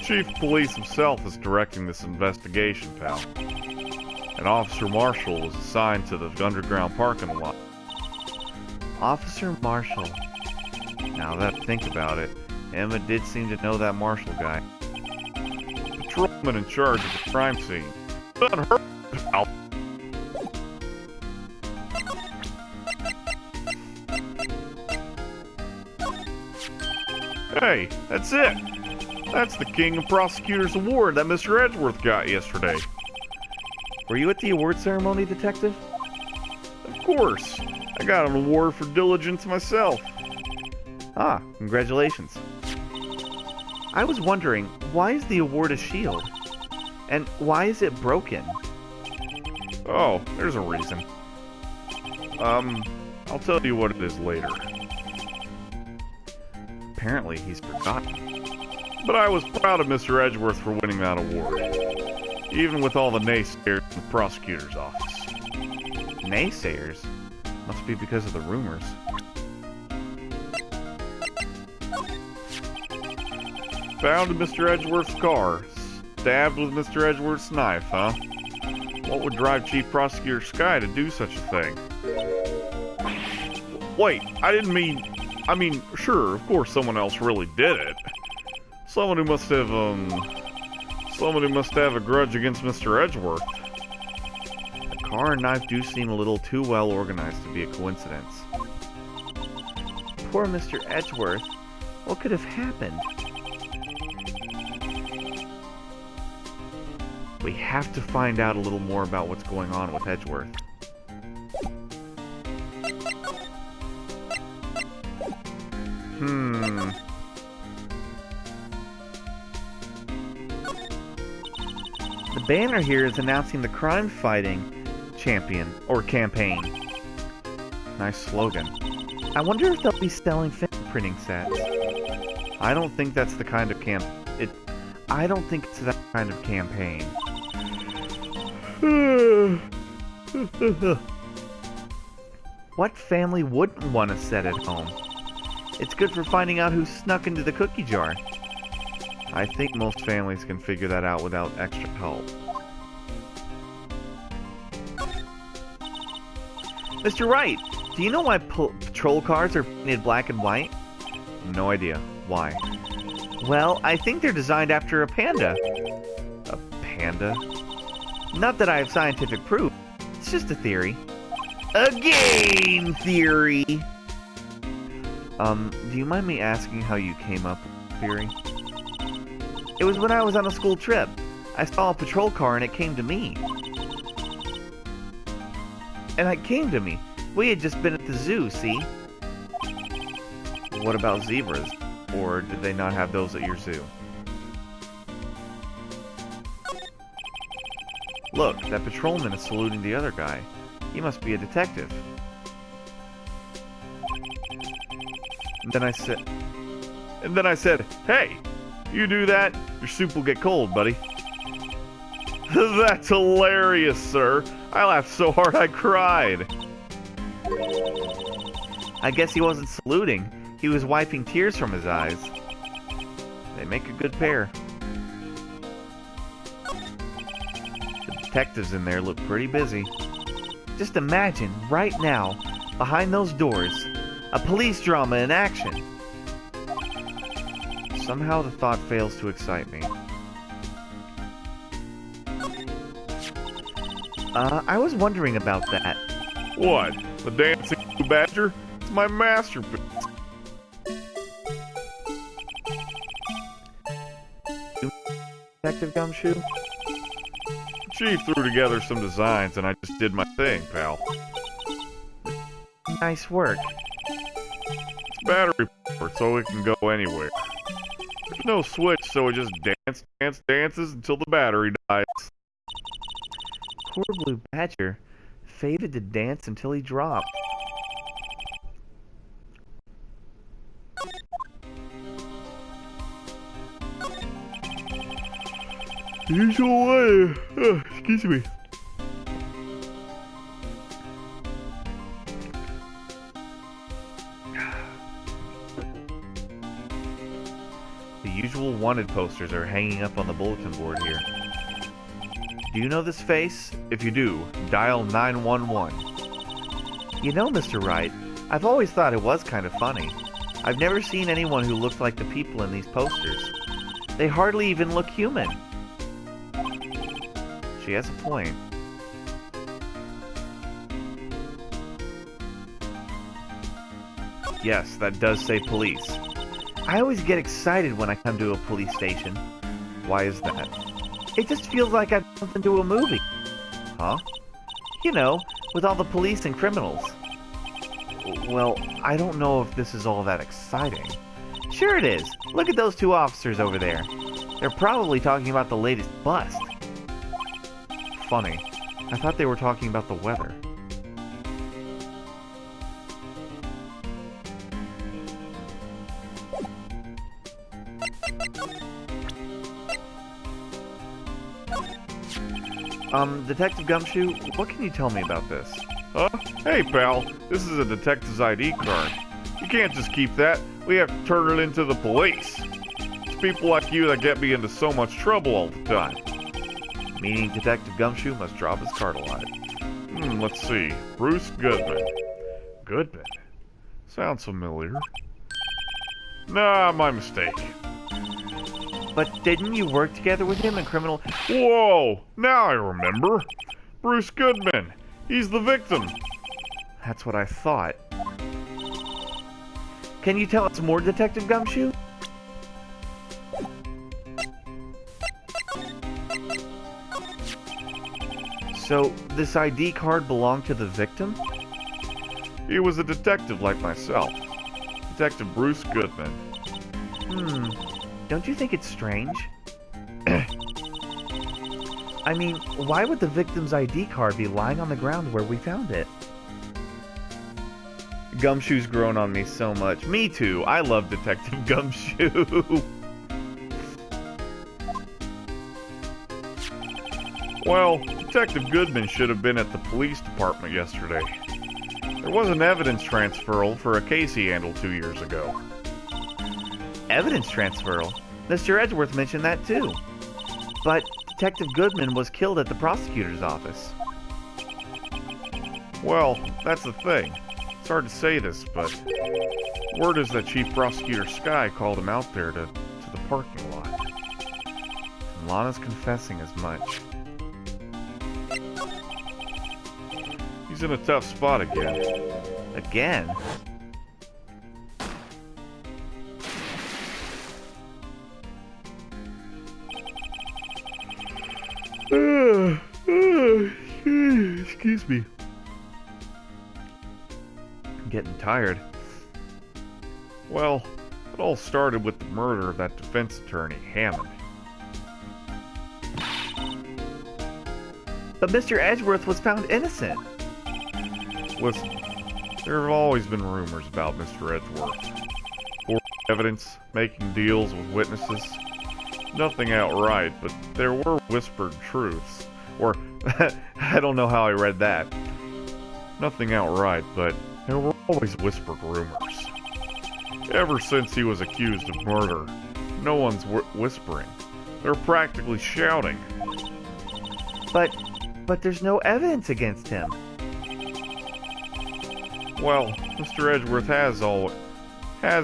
Chief of Police himself is directing this investigation, pal. And Officer Marshall was assigned to the underground parking lot. Officer Marshall. Now that I think about it, Emma did seem to know that Marshall guy. Patrolman in charge of the crime scene. Unheard, pal. Hey, that's it! That's the King of Prosecutors Award that Mr. Edgeworth got yesterday. Were you at the award ceremony, Detective? Of course. I got an award for diligence myself. Ah, congratulations. I was wondering, why is the award a shield? And why is it broken? Oh, there's a reason. I'll tell you what it is later. Apparently he's forgotten. But I was proud of Mr. Edgeworth for winning that award. Even with all the naysayers in the prosecutor's office. Naysayers? Must be because of the rumors. Found in Mr. Edgeworth's car. Stabbed with Mr. Edgeworth's knife, huh? What would drive Chief Prosecutor Sky to do such a thing? Wait, I mean, sure, of course someone else really did it. Someone who must have a grudge against Mr. Edgeworth. The car and knife do seem a little too well organized to be a coincidence. Poor Mr. Edgeworth. What could have happened? We have to find out a little more about what's going on with Edgeworth. The banner here is announcing the crime-fighting champion, or campaign. Nice slogan. I wonder if they'll be selling fingerprinting sets. I don't think that's the kind of I don't think it's that kind of campaign. What family wouldn't want a set at home? It's good for finding out who snuck into the cookie jar. I think most families can figure that out without extra help. Mr. Wright, do you know why patrol cars are painted black and white? No idea. Why? Well, I think they're designed after a panda. A panda? Not that I have scientific proof. It's just a theory. A game theory! Do you mind me asking how you came up with the theory? It was when I was on a school trip. I saw a patrol car and it came to me. and it came to me. We had just been at the zoo, see? What about zebras? Or did they not have those at your zoo? Look, that patrolman is saluting the other guy. He must be a detective. And then I said, "Hey, you do that, your soup will get cold, buddy." That's hilarious, sir. I laughed so hard I cried. I guess he wasn't saluting. He was wiping tears from his eyes. They make a good pair. The detectives in there look pretty busy. Just imagine, right now, behind those doors, a police drama in action. Somehow the thought fails to excite me. I was wondering about that. What? The dancing badger? It's my masterpiece. Detective Gumshoe? Chief threw together some designs and I just did my thing, pal. Nice work. It's battery powered so it can go anywhere. There's no switch, so it just dances until the battery dies. Poor Blue Badger faded to dance until he dropped. Usual way. Excuse me. The usual wanted posters are hanging up on the bulletin board here. Do you know this face? If you do, dial 911. You know, Mr. Wright, I've always thought it was kind of funny. I've never seen anyone who looked like the people in these posters. They hardly even look human. She has a point. Yes, that does say police. I always get excited when I come to a police station. Why is that? It just feels like I've jumped into a movie. Huh? You know, with all the police and criminals. Well, I don't know if this is all that exciting. Sure it is. Look at those two officers over there. They're probably talking about the latest bust. Funny. I thought they were talking about the weather. Detective Gumshoe, what can you tell me about this? Huh? Hey, pal, this is a detective's ID card. You can't just keep that. We have to turn it into the police. It's people like you that get me into so much trouble all the time. Meaning Detective Gumshoe must drop his card a lot. Let's see. Bruce Goodman. Goodman? Sounds familiar. Nah, my mistake. But didn't you work together with him in criminal... Whoa! Now I remember. Bruce Goodman. He's the victim. That's what I thought. Can you tell us more, Detective Gumshoe? So, this ID card belonged to the victim? He was a detective like myself. Detective Bruce Goodman. Don't you think it's strange? I mean, why would the victim's ID card be lying on the ground where we found it? Gumshoe's grown on me so much. Me too. I love Detective Gumshoe. Well, Detective Goodman should have been at the police department yesterday. There was an evidence transferal for a case he handled 2 years ago. Evidence transferal? Mr. Edgeworth mentioned that too. But Detective Goodman was killed at the prosecutor's office. Well, that's the thing. It's hard to say this, but word is that Chief Prosecutor Sky called him out there to the parking lot. And Lana's confessing as much. He's in a tough spot again. Again? Excuse me. getting tired. Well, it all started with the murder of that defense attorney, Hammond. But Mr. Edgeworth was found innocent. Listen, there have always been rumors about Mr. Edgeworth. Forging evidence, making deals with witnesses. Nothing outright, but there were whispered truths. Or, I don't know how I read that. Nothing outright, but there were always whispered rumors. Ever since he was accused of murder, no one's whispering. They're practically shouting. But there's no evidence against him. Well, Mr. Edgeworth has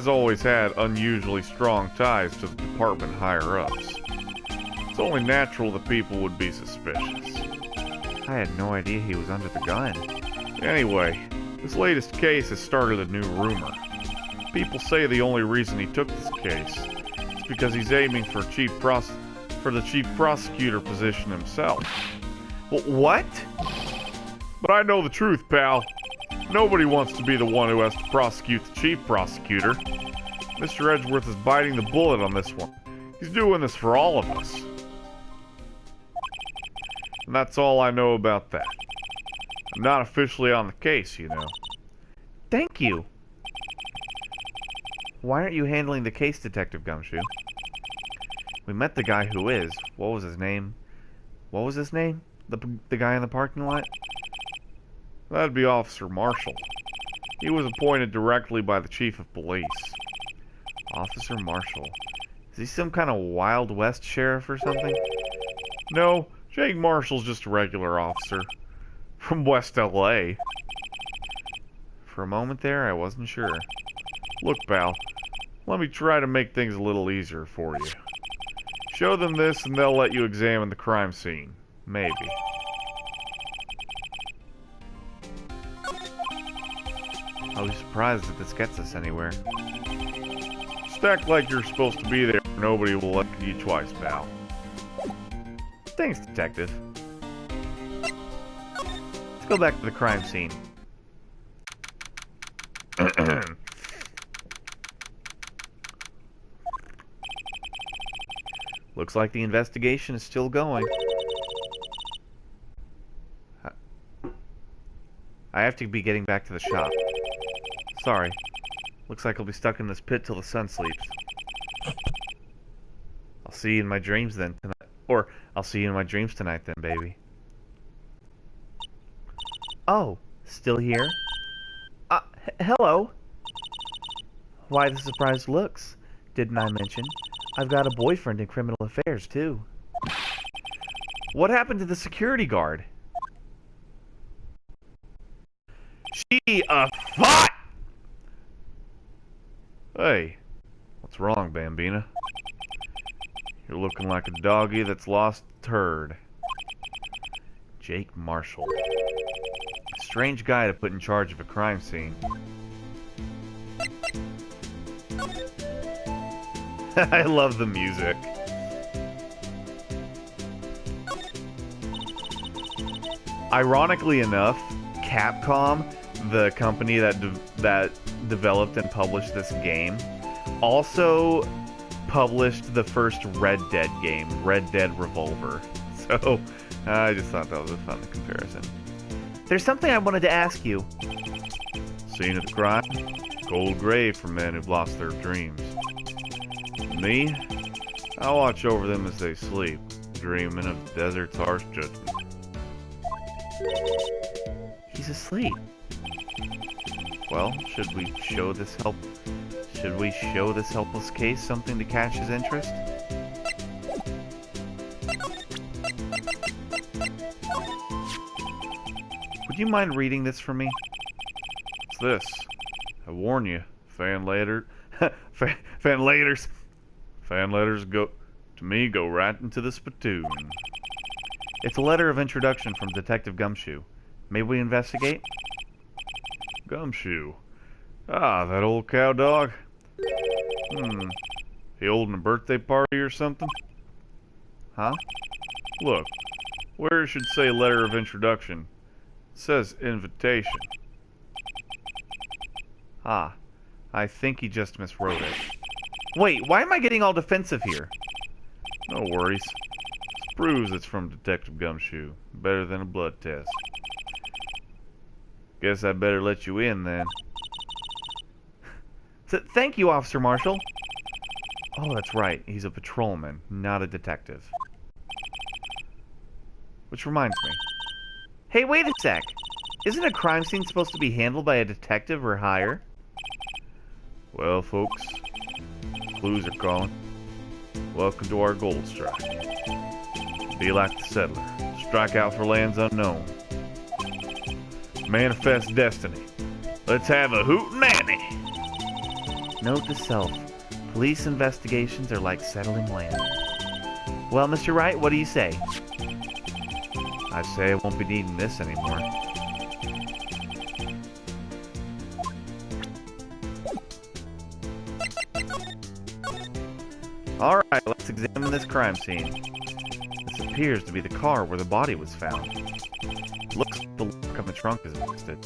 always had unusually strong ties to the department higher-ups. It's only natural that people would be suspicious. I had no idea he was under the gun. Anyway, this latest case has started a new rumor. People say the only reason he took this case is because he's aiming for the chief prosecutor position himself. What? But I know the truth, pal. Nobody wants to be the one who has to prosecute the chief prosecutor. Mr. Edgeworth is biting the bullet on this one. He's doing this for all of us. And that's all I know about that. I'm not officially on the case, you know. Thank you. Why aren't you handling the case, Detective Gumshoe? We met the guy who is. What was his name? What was his name? The guy in the parking lot? That'd be Officer Marshall. He was appointed directly by the Chief of Police. Officer Marshall. Is he some kind of Wild West sheriff or something? No, Jake Marshall's just a regular officer. From West L.A. For a moment there, I wasn't sure. Look, pal, let me try to make things a little easier for you. Show them this and they'll let you examine the crime scene. Maybe. I'll be surprised if this gets us anywhere. Just act like you're supposed to be there. Nobody will look at you twice, pal. Thanks, Detective. Let's go back to the crime scene. Looks like the investigation is still going. I have to be getting back to the shop. Sorry. Looks like I'll be stuck in this pit till the sun sleeps. I'll see you in my dreams then tonight. Or, I'll see you in my dreams tonight then, baby. Oh, still here? Hello? Why the surprised looks? Didn't I mention? I've got a boyfriend in criminal affairs, too. What happened to the security guard? She a fought! Hey, what's wrong, Bambina? You're looking like a doggy that's lost a turd. Jake Marshall. Strange guy to put in charge of a crime scene. I love the music. Ironically enough, Capcom, the company that developed and published this game, also published the first Red Dead game, Red Dead Revolver. So, I just thought that was a fun comparison. There's something I wanted to ask you. Scene of the crime? Cold grave for men who've lost their dreams. Me? I watch over them as they sleep, dreaming of the desert's harsh judgment. He's asleep. Well, should we show this helpless case something to catch his interest? Would you mind reading this for me? What's this? I warn you, fan letters go right into the spittoon. It's a letter of introduction from Detective Gumshoe. May we investigate? Gumshoe. Ah, that old cow dog. He holding a birthday party or something? Huh? Look, where it should say letter of introduction, it says invitation. Ah, I think he just miswrote it. Wait, why am I getting all defensive here? No worries. This proves it's from Detective Gumshoe. Better than a blood test. Guess I better let you in then. Thank you, Officer Marshall. Oh, that's right. He's a patrolman, not a detective. Which reminds me. Hey, wait a sec. Isn't a crime scene supposed to be handled by a detective or higher? Well, folks, clues are calling. Welcome to our gold strike. Be like the settler. Strike out for lands unknown. Manifest destiny. Let's have a hootenanny. Note to self. Police investigations are like settling land. Well, Mr. Wright, what do you say? I say I won't be needing this anymore. Alright, let's examine this crime scene. This appears to be the car where the body was found. Looks like the lock on the trunk is busted.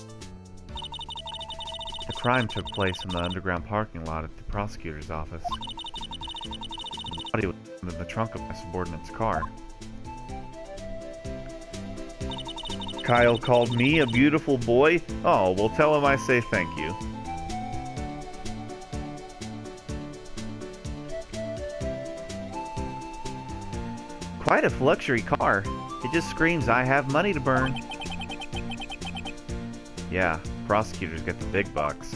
The crime took place in the underground parking lot at the prosecutor's office. The body was found in the trunk of my subordinate's car. Kyle called me a beautiful boy? Oh, well, tell him I say thank you. Quite a luxury car. It just screams, I have money to burn. Yeah, prosecutors get the big bucks.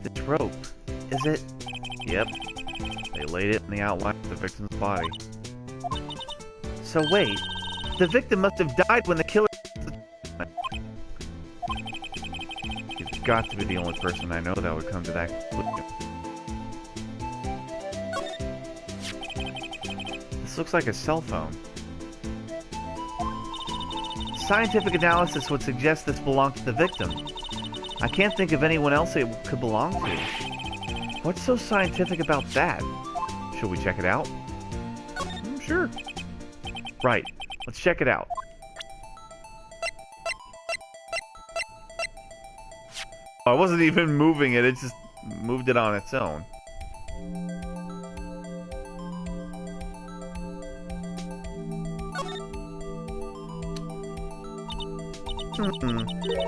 This rope, is it? Yep. They laid it in the outline of the victim's body. So wait, the victim must have died when the killer... You've got to be the only person I know that would come to that conclusion. This looks like a cell phone. Scientific analysis would suggest this belonged to the victim. I can't think of anyone else it could belong to. What's so scientific about that? Should we check it out? Sure. Right, let's check it out. I wasn't even moving it, it just moved it on its own.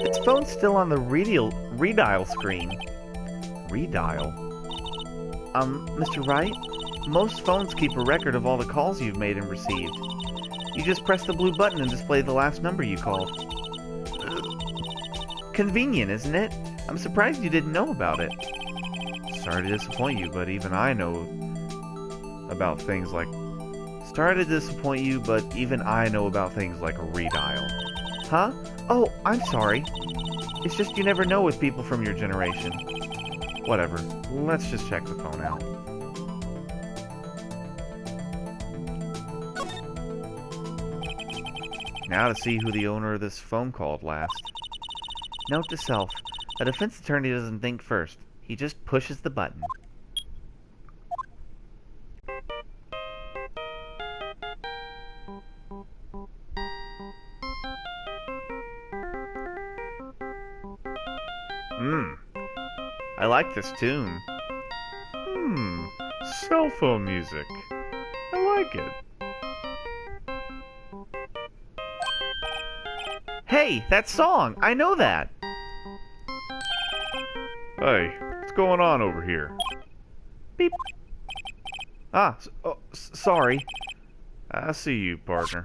This phone's still on the redial screen. Redial? Mr. Wright? Most phones keep a record of all the calls you've made and received. You just press the blue button and display the last number you called. Convenient, isn't it? I'm surprised you didn't know about it. Sorry to disappoint you, but even I know about things like... Sorry to disappoint you, but even I know about things like a redial. Huh? Oh, I'm sorry. It's just you never know with people from your generation. Whatever. Let's just check the phone out. Now to see who the owner of this phone called last. Note to self, a defense attorney doesn't think first. He just pushes the button. I like this tune. Cell phone music. I like it. Hey, that song! I know that! Hey, what's going on over here? Beep. Ah, sorry. I see you, partner.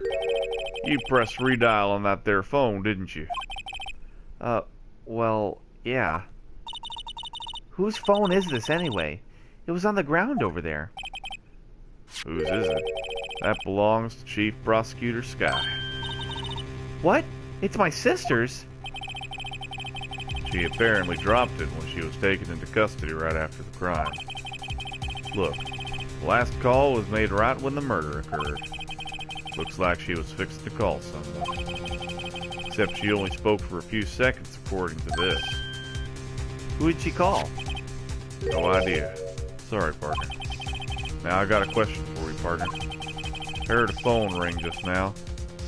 You pressed redial on that there phone, didn't you? Well, yeah. Whose phone is this anyway? It was on the ground over there. Whose is it? That belongs to Chief Prosecutor Sky. What? It's my sister's? She apparently dropped it when she was taken into custody right after the crime. Look, the last call was made right when the murder occurred. Looks like she was fixed to call someone. Except she only spoke for a few seconds according to this. Who did she call? No idea. Sorry, partner. Now I got a question for you, partner. Heard a phone ring just now.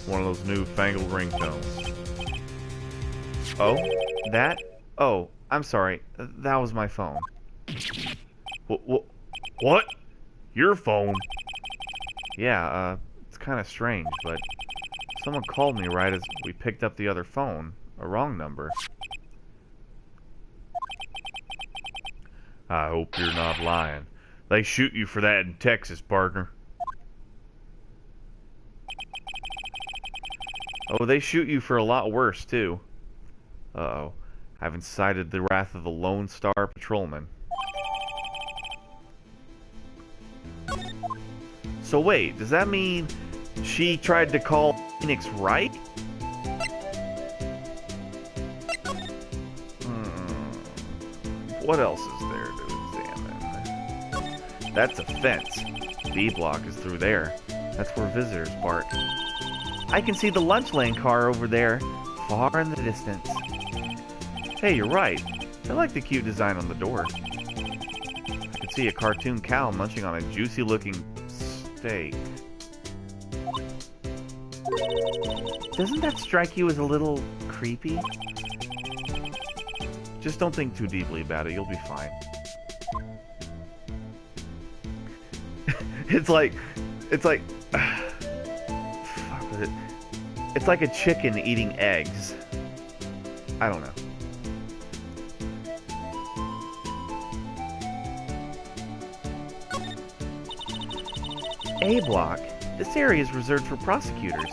One of those newfangled ringtones. Oh? That? Oh, I'm sorry. That was my phone. What? Your phone? Yeah, it's kind of strange, but someone called me right as we picked up the other phone. A wrong number. I hope you're not lying. They shoot you for that in Texas, partner. Oh, they shoot you for a lot worse, too. Uh-oh. I've incited the wrath of the Lone Star Patrolman. So wait, does that mean she tried to call Phoenix Wright? What else is there to examine? That's a fence. B block is through there. That's where visitors park. I can see the lunch lane car over there, far in the distance. Hey, you're right. I like the cute design on the door. I can see a cartoon cow munching on a juicy-looking steak. Doesn't that strike you as a little creepy? Just don't think too deeply about it. You'll be fine. It's like it's like a chicken eating eggs. I don't know. A block. This area is reserved for prosecutors.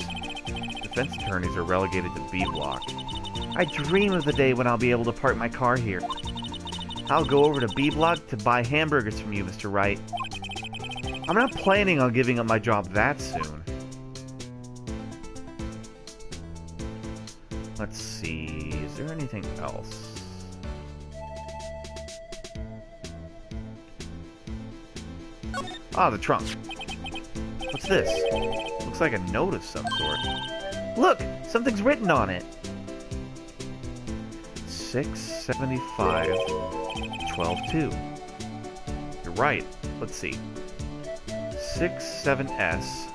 Defense attorneys are relegated to B block. I dream of the day when I'll be able to park my car here. I'll go over to B block to buy hamburgers from you, Mr. Wright. I'm not planning on giving up my job that soon. Let's see, is there anything else? Ah, the trunk. What's this? Looks like a note of some sort. Look! Something's written on it! 675 12-2. You're right. Let's see. 67S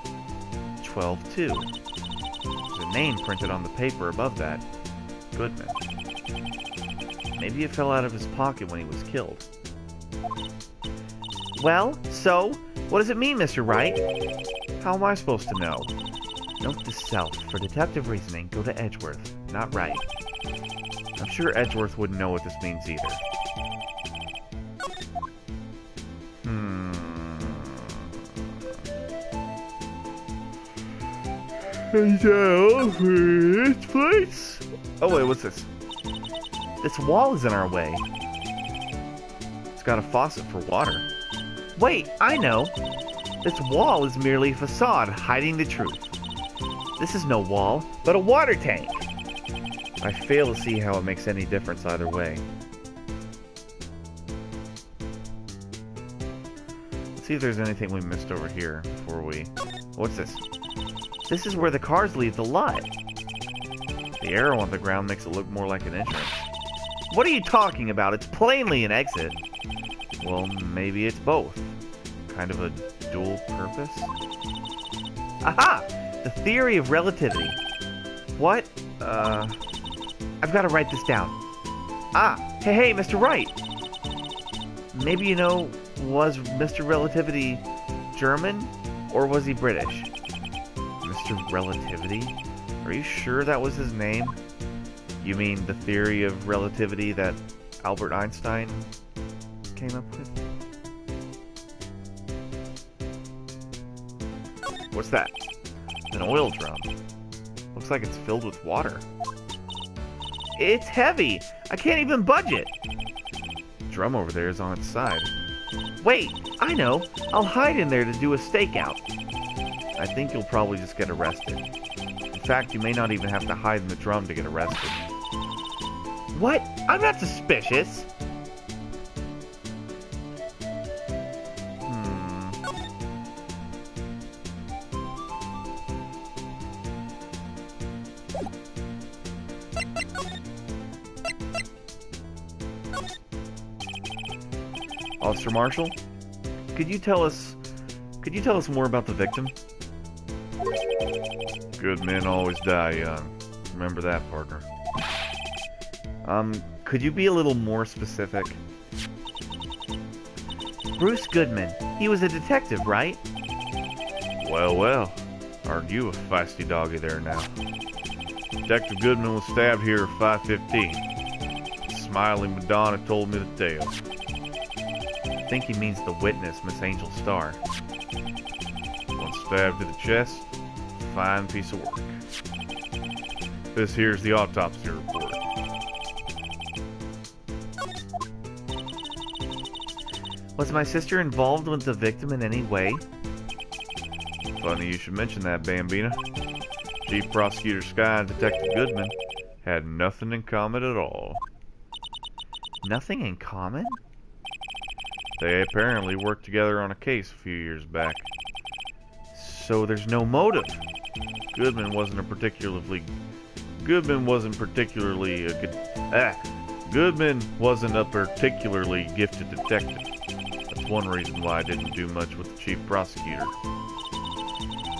12-2. There's a name printed on the paper above that. Goodman. Maybe it fell out of his pocket when he was killed. Well, so? What does it mean, Mr. Wright? How am I supposed to know? Note to self. For deductive reasoning, go to Edgeworth, not Wright. I'm sure Edgeworth wouldn't know what this means either. Is that for this place? Oh wait, what's this? This wall is in our way. It's got a faucet for water. Wait, I know! This wall is merely a facade hiding the truth. This is no wall, but a water tank! I fail to see how it makes any difference either way. Let's see if there's anything we missed over here before we... What's this? This is where the cars leave the lot. The arrow on the ground makes it look more like an entrance. What are you talking about? It's plainly an exit. Well, maybe it's both. Kind of a dual purpose? Aha! The theory of relativity. What? I've got to write this down. Ah! Hey, Mr. Wright! Maybe you know, was Mr. Relativity German? Or was he British? Mr. Relativity? Are you sure that was his name? You mean the theory of relativity that Albert Einstein came up with? What's that? An oil drum. Looks like it's filled with water. It's heavy! I can't even budge it! The drum over there is on its side. Wait! I know! I'll hide in there to do a stakeout. I think you'll probably just get arrested. In fact, you may not even have to hide in the drum to get arrested. What? I'm not suspicious! Officer Marshall, could you tell us more about the victim? Good men always die young. Remember that, partner. Could you be a little more specific? Bruce Goodman. He was a detective, right? Well, well. Aren't you a feisty doggy there now? Detective Goodman was stabbed here at 5:15. Smiling Madonna told me the tale. I think he means the witness, Miss Angel Starr. One stab to the chest. Fine piece of work. This here's the autopsy report. Was my sister involved with the victim in any way? Funny you should mention that, Bambina. Chief Prosecutor Sky and Detective Goodman had nothing in common at all. Nothing in common? They apparently worked together on a case a few years back. So there's no motive. Goodman wasn't a particularly Goodman wasn't a particularly gifted detective. That's one reason why I didn't do much with the chief prosecutor.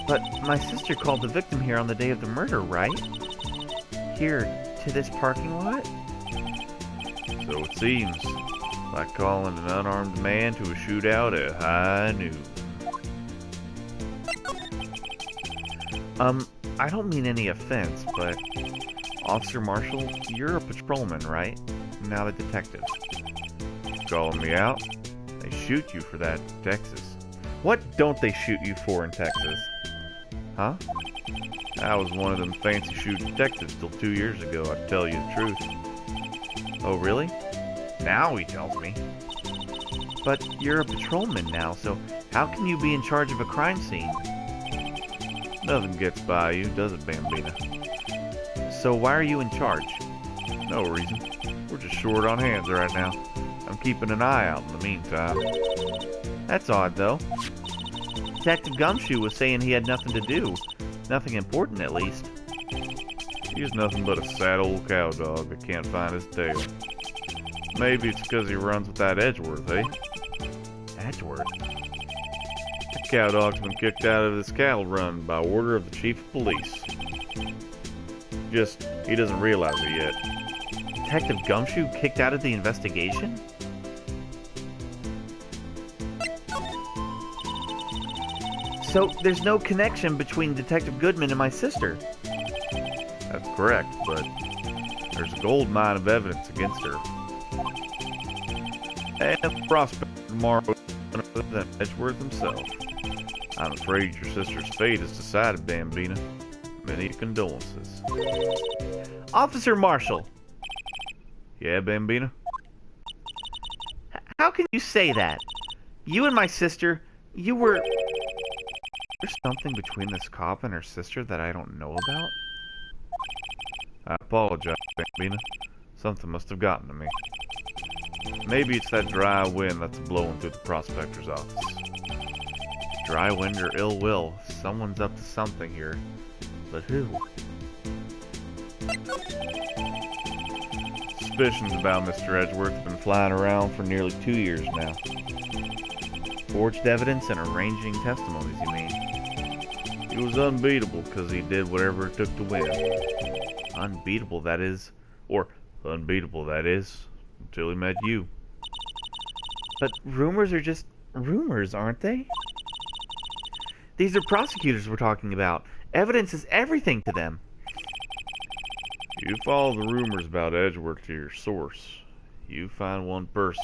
But my sister called the victim here on the day of the murder, right? Here, to this parking lot? So it seems. Like calling an unarmed man to a shootout at high noon. I don't mean any offense, but Officer Marshall, you're a patrolman, right? Not a detective. Calling me out? They shoot you for that in Texas. What don't they shoot you for in Texas? Huh? I was one of them fancy shoot detectives till 2 years ago, I tell you the truth. Oh, really? Now he tells me. But you're a patrolman now, so how can you be in charge of a crime scene? Nothing gets by you, does it, Bambina? So why are you in charge? No reason. We're just short on hands right now. I'm keeping an eye out in the meantime. That's odd, though. Detective Gumshoe was saying he had nothing to do. Nothing important, at least. He's nothing but a sad old cow dog that can't find his tail. Maybe it's because he runs with that Edgeworth, eh? Edgeworth? The cow dog's been kicked out of this cattle run by order of the chief of police. Just, he doesn't realize it yet. Detective Gumshoe kicked out of the investigation? So there's no connection between Detective Goodman and my sister? That's correct, but there's a gold mine of evidence against her. And the prospect tomorrow is none other than Edgeworth himself. I'm afraid your sister's fate is decided, Bambina. Many condolences. Officer Marshall! Yeah, Bambina? How can you say that? You and my sister, you were... There's something between this cop and her sister that I don't know about? I apologize, Bambina. Something must have gotten to me. Maybe it's that dry wind that's blowing through the prospector's office. Dry wind or ill will, someone's up to something here. But who? Suspicions about Mr. Edgeworth have been flying around for nearly 2 years now. Forged evidence and arranging testimonies, you mean? He was unbeatable because he did whatever it took to win. Unbeatable, that is. Or unbeatable, that is, until he met you. But rumors are just rumors, aren't they? These are prosecutors we're talking about. Evidence is everything to them. You follow the rumors about Edgeworth to your source. You find one person.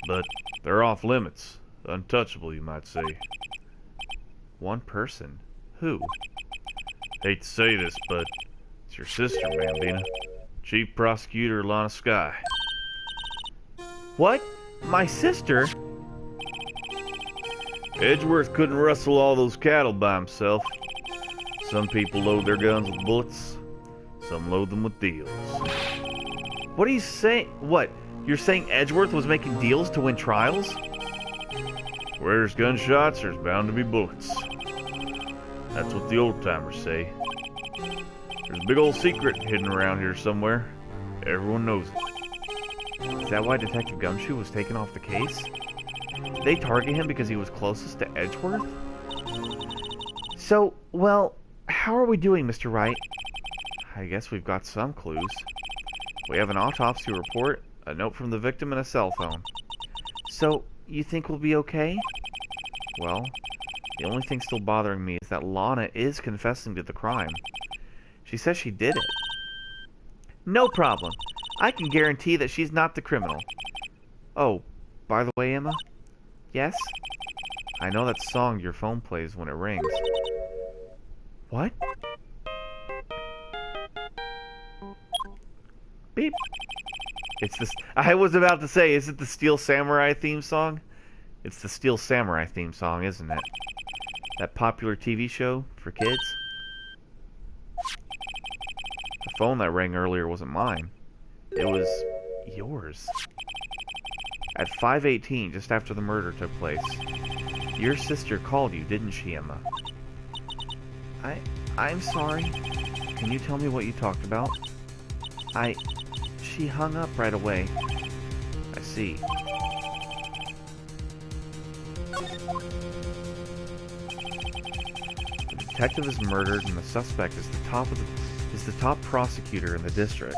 But they're off limits. Untouchable, you might say. One person? Who? Hate to say this, but it's your sister, Bambina. Chief Prosecutor Lana Sky. What? My sister? Edgeworth couldn't rustle all those cattle by himself. Some people load their guns with bullets. Some load them with deals. What are you saying? What? You're saying Edgeworth was making deals to win trials? Where there's gunshots, there's bound to be bullets. That's what the old-timers say. There's a big old secret hidden around here somewhere. Everyone knows it. Is that why Detective Gumshoe was taken off the case? Did they target him because he was closest to Edgeworth? So, well, how are we doing, Mr. Wright? I guess we've got some clues. We have an autopsy report, a note from the victim, and a cell phone. So, you think we'll be okay? Well, the only thing still bothering me is that Lana is confessing to the crime. She says she did it. No problem. I can guarantee that she's not the criminal. Oh, by the way, Emma? Yes? I know that song your phone plays when it rings. What? Beep. It's this. I was about to say, is it the Steel Samurai theme song? It's the Steel Samurai theme song, isn't it? That popular TV show for kids? The phone that rang earlier wasn't mine. It was yours. At 5:18, just after the murder took place, your sister called you, didn't she, Emma? I'm sorry. Can you tell me what you talked about? She hung up right away. I see. The detective is murdered, and the suspect is the top prosecutor in the district.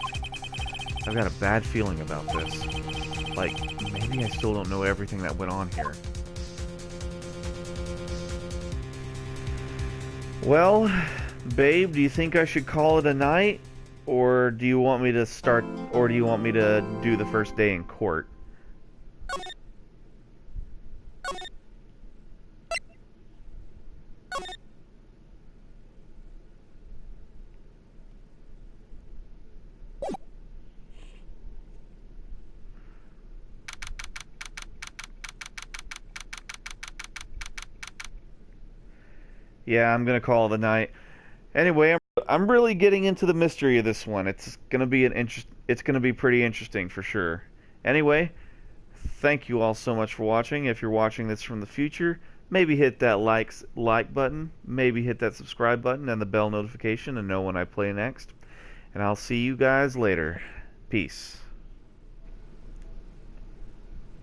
I've got a bad feeling about this. Like, maybe I still don't know everything that went on here. Well, babe, do you think I should call it a night? Or do you want me to do the first day in court? Yeah, I'm gonna call it a night. Anyway, I'm really getting into the mystery of this one. It's gonna be it's gonna be pretty interesting for sure. Anyway, thank you all so much for watching. If you're watching this from the future, maybe hit that like button, maybe hit that subscribe button and the bell notification to know when I play next. And I'll see you guys later. Peace.